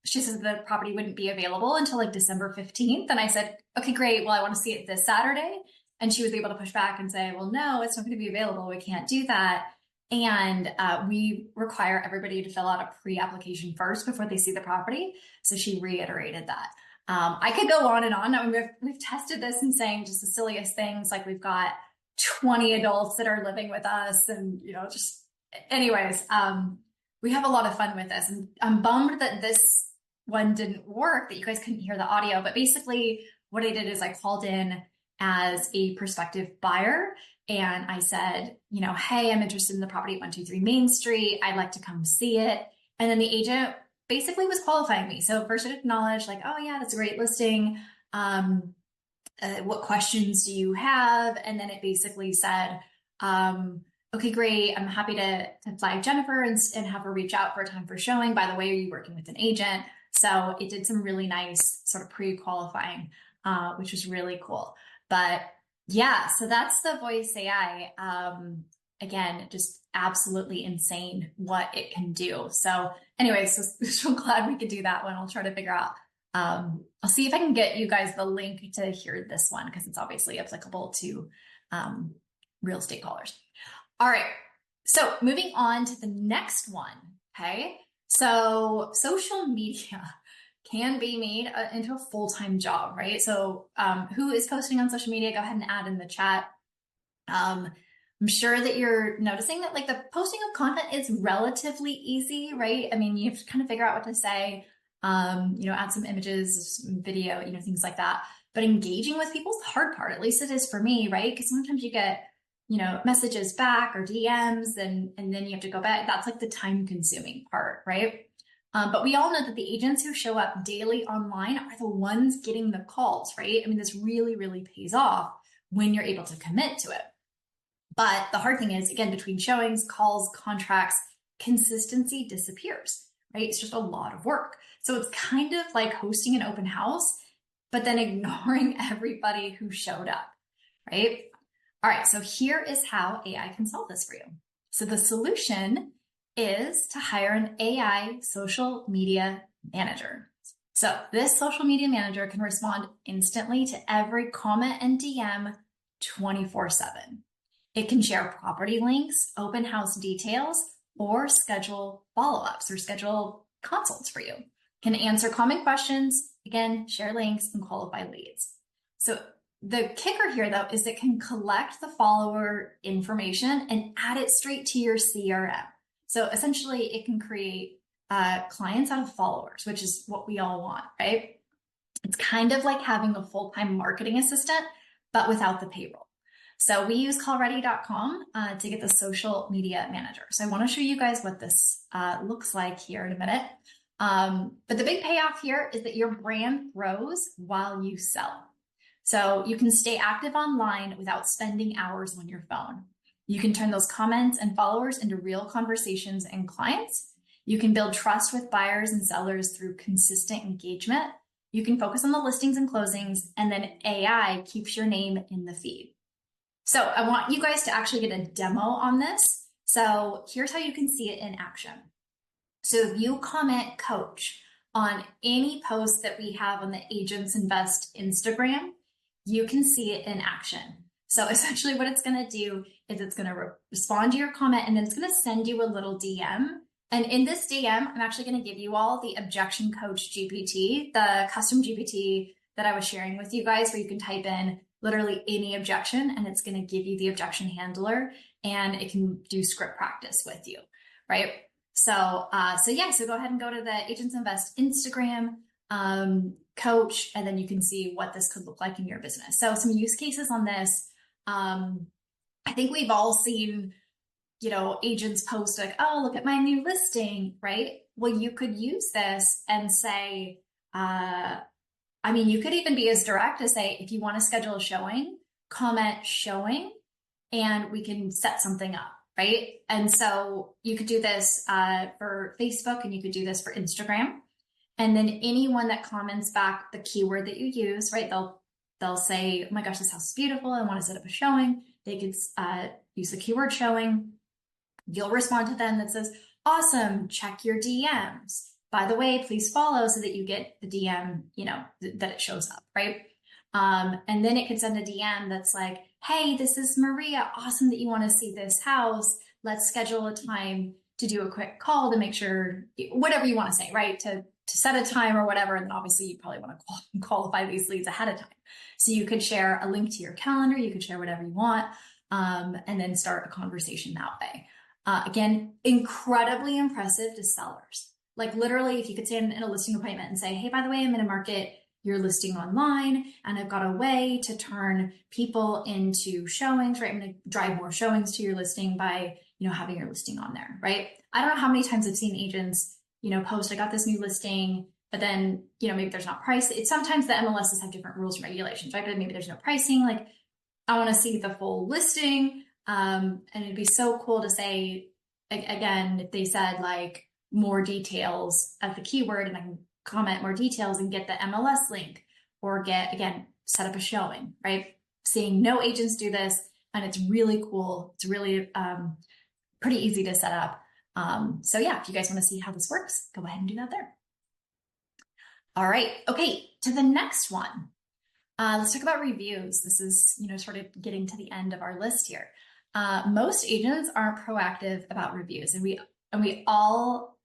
Speaker 1: She said the property wouldn't be available until like December 15th. And I said, okay, great. Well, I want to see it this Saturday. And she was able to push back and say, well, no, it's not going to be available. We can't do that. And we require everybody to fill out a pre-application first before they see the property. So she reiterated that. I could go on and on. I mean, we've tested this and saying just the silliest things, like we've got 20 adults that are living with us, and anyways, we have a lot of fun with this. And I'm bummed that this one didn't work, that you guys couldn't hear the audio. But basically, what I did is I called in as a prospective buyer, and I said, hey, I'm interested in the property at 123 Main Street. I'd like to come see it. And then the agent basically was qualifying me. So first it acknowledged like, oh yeah, that's a great listing. What questions do you have? And then it basically said, okay, great. I'm happy to flag Jennifer and have her reach out for a time for showing. By the way, are you working with an agent? So it did some really nice sort of pre-qualifying, which was really cool. But Yeah, so that's the voice AI. Again, just absolutely insane what it can do. So anyway, so glad we could do that one. I'll try to figure out. I'll see if I can get you guys the link to hear this one because it's obviously applicable to um, real estate callers. All right. So moving on to the next one. Okay. So social media can be made into a full-time job, right? So who is posting on social media? Go ahead and add in the chat. I'm sure that you're noticing that like the posting of content is relatively easy, right? I mean, you have to kind of figure out what to say, add some images, some video, things like that. But engaging with people's the hard part, at least it is for me, right? Because sometimes you get, messages back or DMs and then you have to go back. That's like the time consuming part, right? But we all know that the agents who show up daily online are the ones getting the calls, right? I mean, this really, really pays off when you're able to commit to it. But the hard thing is, again, between showings, calls, contracts, consistency disappears, right? It's just a lot of work. So it's kind of like hosting an open house, but then ignoring everybody who showed up, right? All right, so here is how AI can solve this for you. So the solution is to hire an AI social media manager. So this social media manager can respond instantly to every comment and DM 24/7. It can share property links, open house details, or schedule follow-ups or schedule consults for you. Can answer common questions, again, share links and qualify leads. So the kicker here though is it can collect the follower information and add it straight to your CRM. So essentially it can create clients out of followers, which is what we all want, right? It's kind of like having a full-time marketing assistant, but without the payroll. So we use callready.com to get the social media manager. So I want to show you guys what this looks like here in a minute. But the big payoff here is that your brand grows while you sell. So you can stay active online without spending hours on your phone. You can turn those comments and followers into real conversations and clients. You can build trust with buyers and sellers through consistent engagement. You can focus on the listings and closings, and then AI keeps your name in the feed. So I want you guys to actually get a demo on this. So here's how you can see it in action. So if you comment coach on any post that we have on the Agents Invest Instagram, you can see it in action. So essentially what it's going to do is it's going to respond to your comment and then it's going to send you a little DM. And in this DM, I'm actually going to give you all the objection coach GPT, the custom GPT that I was sharing with you guys, where you can type in literally any objection and it's going to give you the objection handler and it can do script practice with you, right? So go ahead and go to the Agents Invest Instagram coach, and then you can see what this could look like in your business. So some use cases on this. I think we've all seen, agents post like, oh, look at my new listing, right? Well, you could use this and say, you could even be as direct as say, if you want to schedule a showing, comment showing, and we can set something up, right? And so you could do this for Facebook and you could do this for Instagram. And then anyone that comments back the keyword that you use, right? They'll say, oh my gosh, this house is beautiful. I want to set up a showing. They could use the keyword showing. You'll respond to them that says, awesome, check your DMs. By the way, please follow so that you get the DM, that it shows up, right? And then it could send a DM that's like, hey, this is Maria. Awesome that you want to see this house. Let's schedule a time to do a quick call to make sure, whatever you want to say, right? To set a time or whatever. And then obviously you probably want to qualify these leads ahead of time. So you could share a link to your calendar. You could share whatever you want, and then start a conversation that way. Again, incredibly impressive to sellers. Like literally, if you could stand in a listing appointment and say, hey, by the way, I'm in a market your listing online and I've got a way to turn people into showings, right? I'm going to drive more showings to your listing by, having your listing on there, right? I don't know how many times I've seen agents, post, I got this new listing, but then, maybe there's not price. It's sometimes the MLSs have different rules and regulations, right? But maybe there's no pricing. Like I want to see the full listing. And it'd be so cool to say, again, if they said like more details at the keyword and I can comment more details and get the MLS link or set up a showing, right? seeing no agents do this, and it's really cool. It's really pretty easy to set up. So yeah, if you guys want to see how this works, go ahead and do that there. All right, okay, to the next one. Let's talk about reviews. This is, sort of getting to the end of our list here. Most agents aren't proactive about reviews, and we all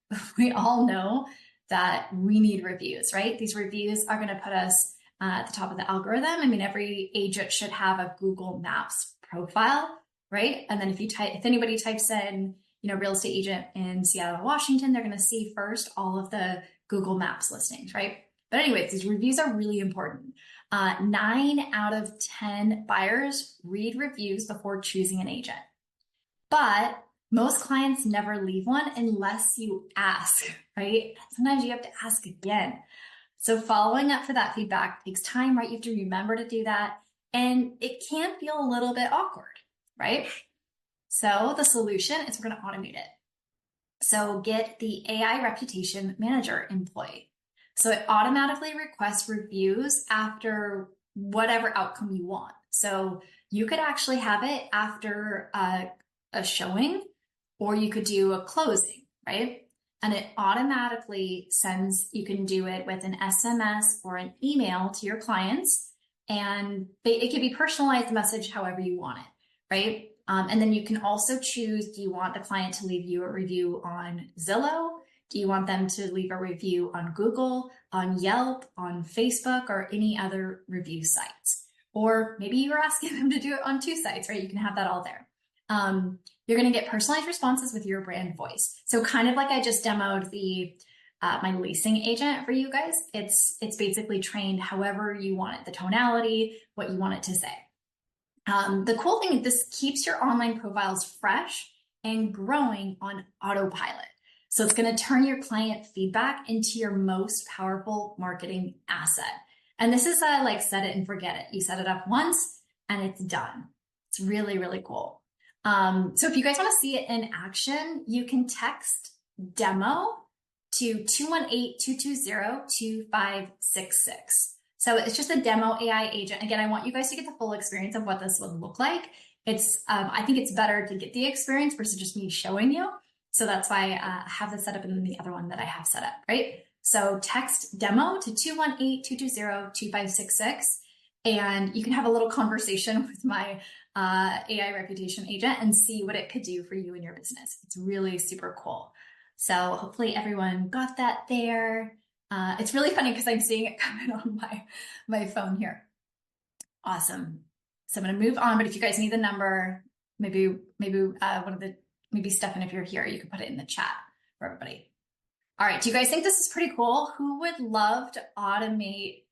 Speaker 1: know that we need reviews, right? These reviews are going to put us at the top of the algorithm. I mean, every agent should have a Google Maps profile, right? And then if anybody types in, real estate agent in Seattle, Washington, they're going to see first all of the Google Maps listings, right? But anyways, these reviews are really important. 9 out of 10 buyers read reviews before choosing an agent. But most clients never leave one unless you ask, right? Sometimes you have to ask again. So following up for that feedback takes time, right? You have to remember to do that. And it can feel a little bit awkward, right? So the solution is we're going to automate it. So get the AI Reputation Manager employee. So it automatically requests reviews after whatever outcome you want. So you could actually have it after a showing, or you could do a closing, right? And it automatically sends, you can do it with an SMS or an email to your clients, and it can be personalized message however you want it, right? And then you can also choose, do you want the client to leave you a review on Zillow? Do you want them to leave a review on Google, on Yelp, on Facebook, or any other review sites? Or maybe you're asking them to do it on 2 sites, right? You can have that all there. You're going to get personalized responses with your brand voice. So kind of like I just demoed the my leasing agent for you guys. It's basically trained however you want it, the tonality, what you want it to say. The cool thing is this keeps your online profiles fresh and growing on autopilot. So it's going to turn your client feedback into your most powerful marketing asset. And this is like set it and forget it. You set it up once and it's done. It's really, really cool. So if you guys want to see it in action, you can text demo to 218-220-2566. So it's just a demo AI agent. Again, I want you guys to get the full experience of what this would look like. It's, I think it's better to get the experience versus just me showing you. So that's why I have this set up, and then the other one that I have set up, right? So text demo to 218-220-2566, and you can have a little conversation with my AI reputation agent and see what it could do for you and your business. It's really super cool. So hopefully everyone got that there. It's really funny because I'm seeing it coming on my phone here. Awesome. So I'm going to move on, but if you guys need the number, maybe Stefan, if you're here, you can put it in the chat for everybody. All right. Do you guys think this is pretty cool? Who would love to automate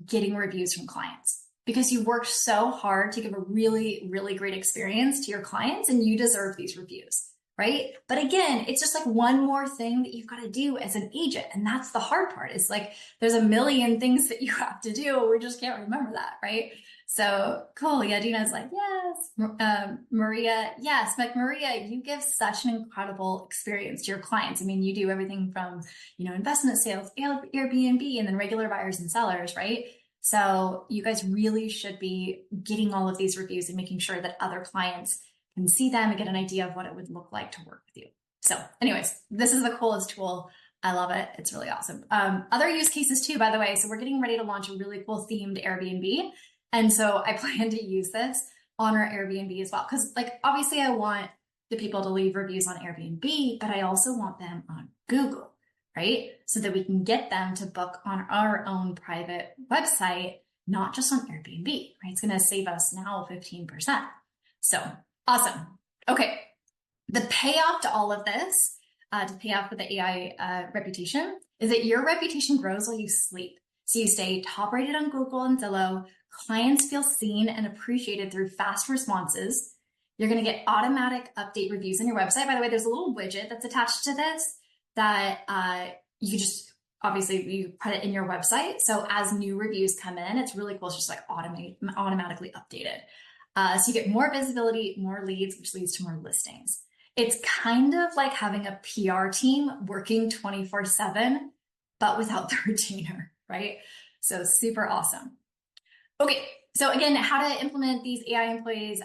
Speaker 1: getting reviews from clients? Because you worked so hard to give a really, really great experience to your clients, and you deserve these reviews, right? But again, it's just like one more thing that you've got to do as an agent. And that's the hard part. It's like, there's a million things that you have to do. We just can't remember that, right? So cool. Yeah, Dina's like, yes. Maria, yes. Like, Maria, you give such an incredible experience to your clients. I mean, you do everything from, investment sales, Airbnb, and then regular buyers and sellers, right? So you guys really should be getting all of these reviews and making sure that other clients can see them and get an idea of what it would look like to work with you. So anyways, this is the coolest tool. I love it. It's really awesome. Other use cases too, by the way. So we're getting ready to launch a really cool themed Airbnb. And so I plan to use this on our Airbnb as well. Because obviously I want the people to leave reviews on Airbnb, but I also want them on Google, right? So that we can get them to book on our own private website, not just on Airbnb, right? It's going to save us now 15%. So awesome. Okay. The payoff to all of this, to pay off for the AI reputation, is that your reputation grows while you sleep. So you stay top rated on Google and Zillow. Clients feel seen and appreciated through fast responses. You're going to get automatic update reviews on your website. By the way, there's a little widget that's attached to this that you just, obviously you put it in your website. So as new reviews come in, it's really cool. It's just like automatically updated. So you get more visibility, more leads, which leads to more listings. It's kind of like having a PR team working 24/7, but without the retainer, right? So super awesome. Okay, So again, how to implement these AI employees.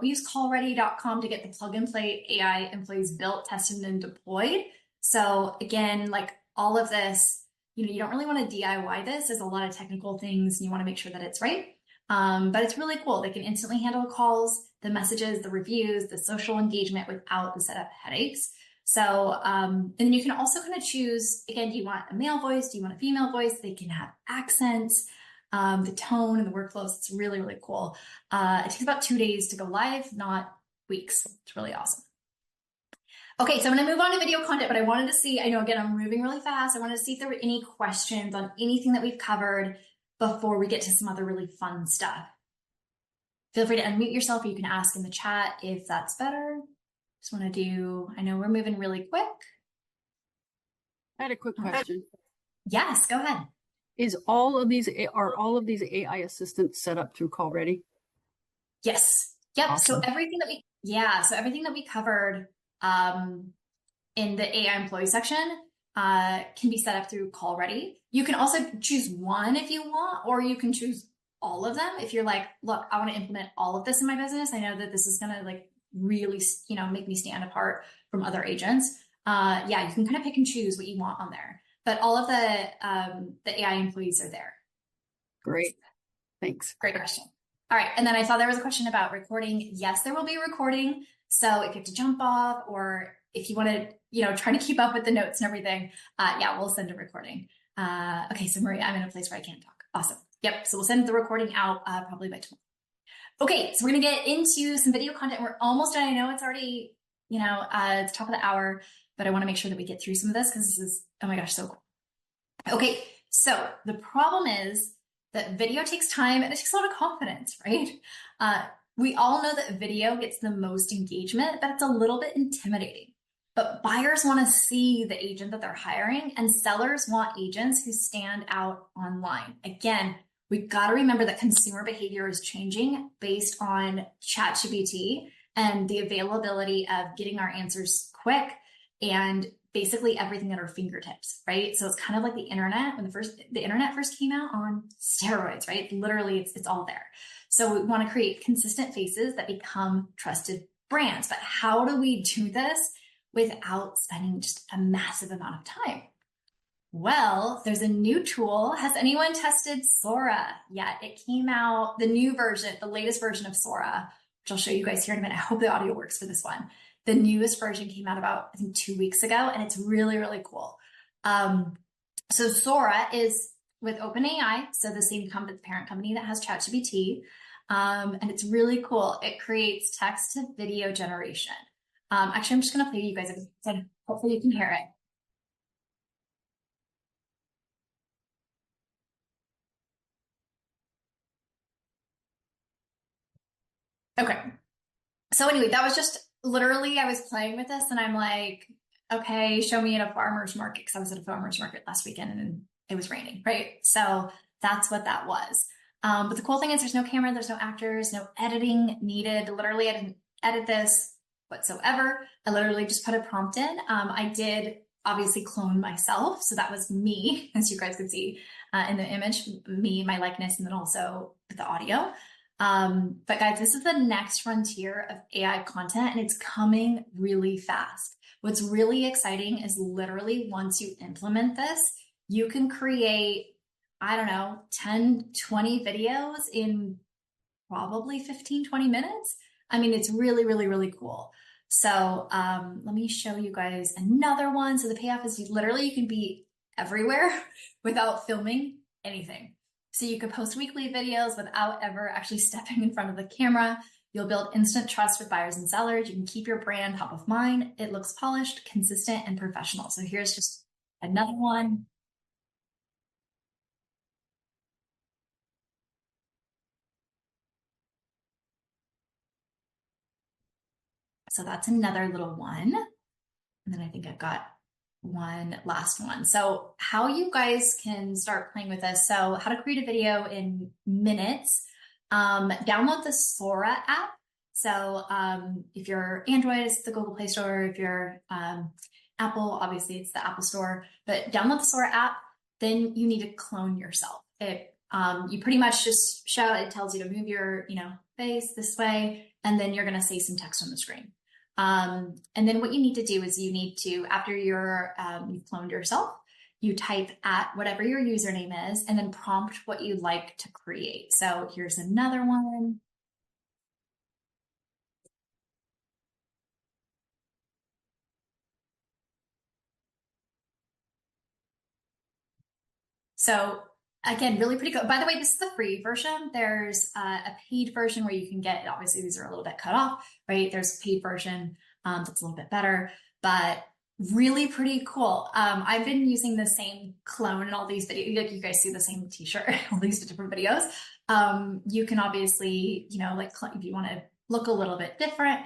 Speaker 1: We use callready.com to get the plug and play AI employees built, tested, and deployed. So again, like all of this, you don't really want to DIY this. There's a lot of technical things and you want to make sure that it's right. But it's really cool. They can instantly handle calls, the messages, the reviews, the social engagement without the setup headaches. So, and then you can also kind of choose, again, do you want a male voice? Do you want a female voice? They can have accents, the tone and the workflows. It's really, really cool. It takes about 2 days to go live, not weeks. It's really awesome. Okay, so I'm gonna move on to video content, but I wanted to see, I know again, I'm moving really fast. I wanted to see if there were any questions on anything that we've covered before we get to some other really fun stuff. Feel free to unmute yourself, or you can ask in the chat if that's better. Just wanna do, I know we're moving really quick.
Speaker 3: I had a quick question.
Speaker 1: Yes, go ahead.
Speaker 3: Are all of these AI assistants set up through CallReady?
Speaker 1: Yes. Yep.
Speaker 3: Awesome.
Speaker 1: So everything that we covered in the AI employee section can be set up through CallReady. You can also choose one if you want, or you can choose all of them if you're like, look, I want to implement all of this in my business. I know that this is going to like really, make me stand apart from other agents. Yeah, you can kind of pick and choose what you want on there, but all of the AI employees are there.
Speaker 3: Great. Thanks.
Speaker 1: Great question. All right. And then I saw there was a question about recording. Yes, there will be recording. So if you have to jump off, or if you want to, try to keep up with the notes and everything, yeah, we'll send a recording. Okay. So Maria, I'm in a place where I can't talk. Awesome. Yep. So we'll send the recording out probably by tomorrow. Okay. So we're going to get into some video content. We're almost done. I know it's already, it's top of the hour, but I want to make sure that we get through some of this because this is, oh my gosh, so cool. Okay. So the problem is that video takes time and it takes a lot of confidence, right? We all know that video gets the most engagement, but it's a little bit intimidating. But buyers want to see the agent that they're hiring, and sellers want agents who stand out online. Again, we've got to remember that consumer behavior is changing based on ChatGPT and the availability of getting our answers quick and basically everything at our fingertips, right? So it's kind of like the internet when the internet first came out on steroids, right? Literally, it's all there. So we want to create consistent faces that become trusted brands. But how do we do this without spending just a massive amount of time? Well, there's a new tool. Has anyone tested Sora yet? It came out, the new version, the latest version of Sora, which I'll show you guys here in a minute. I hope the audio works for this one. The newest version came out about, I think, 2 weeks ago, and it's really, really cool. So Sora is with OpenAI, so the same parent company that has ChatGPT, and it's really cool. It creates text to video generation. Actually, I'm just going to play you guys. Hopefully you can hear it. Okay. So anyway, that was just literally, I was playing with this and I'm like, okay, show me at a farmer's market, because I was at a farmer's market last weekend and it was raining, right? So that's what that was. But the cool thing is there's no camera, there's no actors, no editing needed. Literally, I didn't edit this whatsoever. I literally just put a prompt in. I did obviously clone myself. So that was me, as you guys could see in the image, me, my likeness, and then also the audio. But guys, this is the next frontier of AI content, and it's coming really fast. What's really exciting is literally once you implement this, you can create, I don't know, 10, 20 videos in probably 15, 20 minutes. I mean, it's really, really, really cool. So let me show you guys another one. So the payoff is you can be everywhere without filming anything. So you can post weekly videos without ever actually stepping in front of the camera. You'll build instant trust with buyers and sellers. You can keep your brand top of mind. It looks polished, consistent, and professional. So here's just another one. So that's another little one. And then I think I've got one last one. So how you guys can start playing with this. So how to create a video in minutes. Download the Sora app. So if you're Android, it's the Google Play Store. If you're Apple, obviously it's the Apple Store. But download the Sora app. Then you need to clone yourself. You pretty much just show, it tells you to move your, face this way, and then you're going to say some text on the screen. And then what you need to do is you need to, after you've cloned yourself, you type at whatever your username is and then prompt what you'd like to create. So here's another one. So again, really pretty cool. By the way, this is the free version. There's a paid version where you can get, obviously these are a little bit cut off, right? There's a paid version that's a little bit better, but really pretty cool. I've been using the same clone in all these videos. Like you guys see the same t-shirt, all these different videos. You can obviously, like if you want to look a little bit different,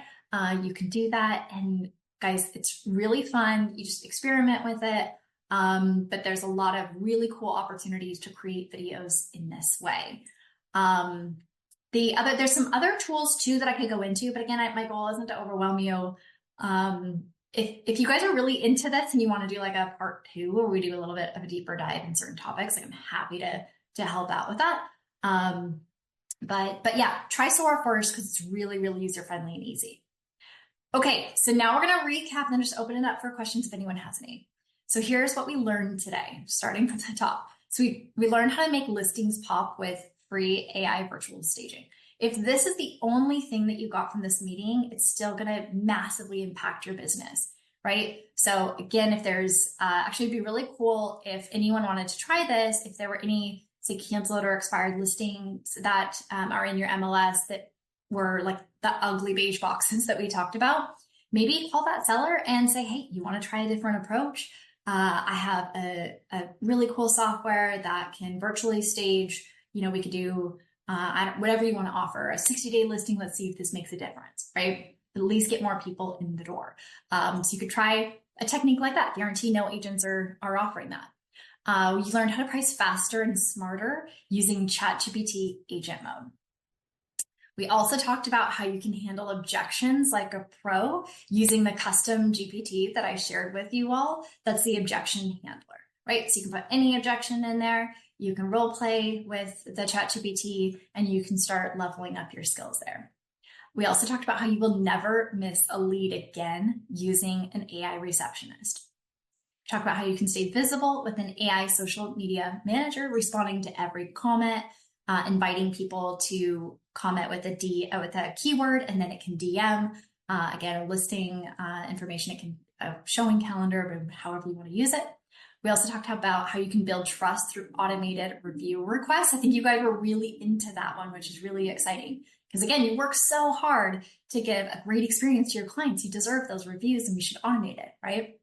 Speaker 1: you can do that. And guys, it's really fun. You just experiment with it. But there's a lot of really cool opportunities to create videos in this way. There's some other tools too that I could go into, but again, my goal isn't to overwhelm you. If you guys are really into this and you want to do like a part 2 where we do a little bit of a deeper dive in certain topics, like I'm happy to help out with that. But yeah, try Sora first because it's really, really user friendly and easy. Okay, so now we're going to recap and then just open it up for questions if anyone has any. So here's what we learned today, starting from the top. So we learned how to make listings pop with free AI virtual staging. If this is the only thing that you got from this meeting, it's still going to massively impact your business, right? So again, if there's actually, it'd be really cool if anyone wanted to try this, if there were any, say, canceled or expired listings that are in your MLS that were like the ugly beige boxes that we talked about, maybe call that seller and say, hey, you want to try a different approach? I have a really cool software that can virtually stage, we could do whatever you want to offer, a 60-day listing. Let's see if this makes a difference, right? At least get more people in the door. So you could try a technique like that. Guarantee no agents are offering that. You learned how to price faster and smarter using ChatGPT agent mode. We also talked about how you can handle objections like a pro using the custom GPT that I shared with you all. That's the objection handler, right? So you can put any objection in there. You can role play with the ChatGPT and you can start leveling up your skills there. We also talked about how you will never miss a lead again using an AI receptionist. Talk about how you can stay visible with an AI social media manager, responding to every comment, inviting people to comment with a keyword, and then it can DM, again, listing information, it can showing calendar, however you want to use it. We also talked about how you can build trust through automated review requests. I think you guys were really into that one, which is really exciting. Because again, you work so hard to give a great experience to your clients. You deserve those reviews and we should automate it, right?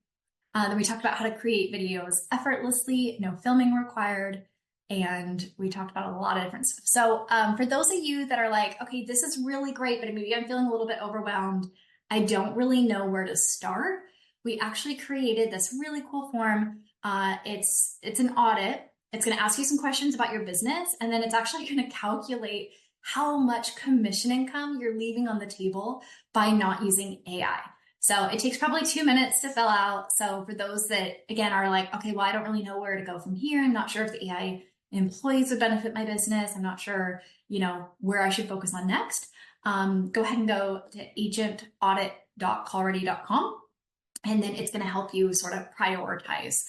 Speaker 1: Then we talked about how to create videos effortlessly, no filming required. And we talked about a lot of different stuff. So for those of you that are like, okay, this is really great, but maybe I'm feeling a little bit overwhelmed, I don't really know where to start. We actually created this really cool form. It's an audit. It's going to ask you some questions about your business, and then it's actually going to calculate how much commission income you're leaving on the table by not using AI. So it takes probably 2 minutes to fill out. So for those that, again, are like, okay, well, I don't really know where to go from here. I'm not sure if the AI employees would benefit my business. I'm not sure, where I should focus on next. Go ahead and go to agentaudit.callready.com. And then it's going to help you sort of prioritize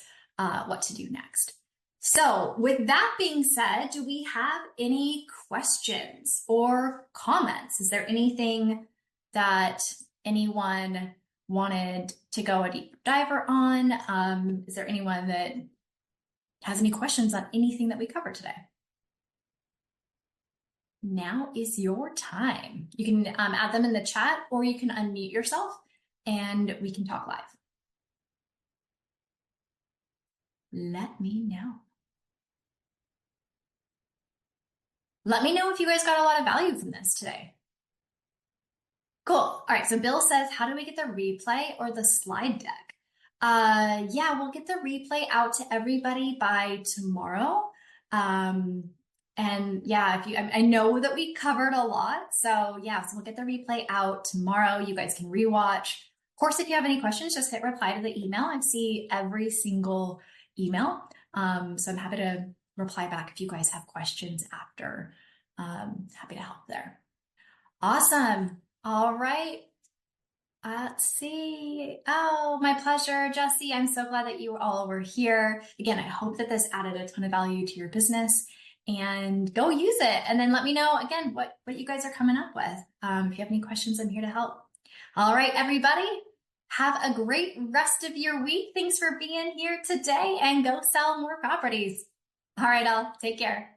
Speaker 1: what to do next. So with that being said, do we have any questions or comments? Is there anything that anyone wanted to go a deep diver on? Is there anyone that has any questions on anything that we covered today? Now is your time. You can add them in the chat or you can unmute yourself and we can talk live. Let me know. Let me know if you guys got a lot of value from this today. Cool. All right. So Bill says, how do we get the replay or the slide deck? Yeah, we'll get the replay out to everybody by tomorrow. And yeah, I know that we covered a lot. So yeah, so we'll get the replay out tomorrow. You guys can rewatch. Of course, if you have any questions, just hit reply to the email. I see every single email. So I'm happy to reply back if you guys have questions after. Happy to help there. Awesome. All right. Let's see. Oh, my pleasure, Jesse. I'm so glad that you all were here. Again, I hope that this added a ton of value to your business, and go use it. And then let me know again what you guys are coming up with. If you have any questions, I'm here to help. All right, everybody. Have a great rest of your week. Thanks for being here today, and go sell more properties. All right, all. Take care.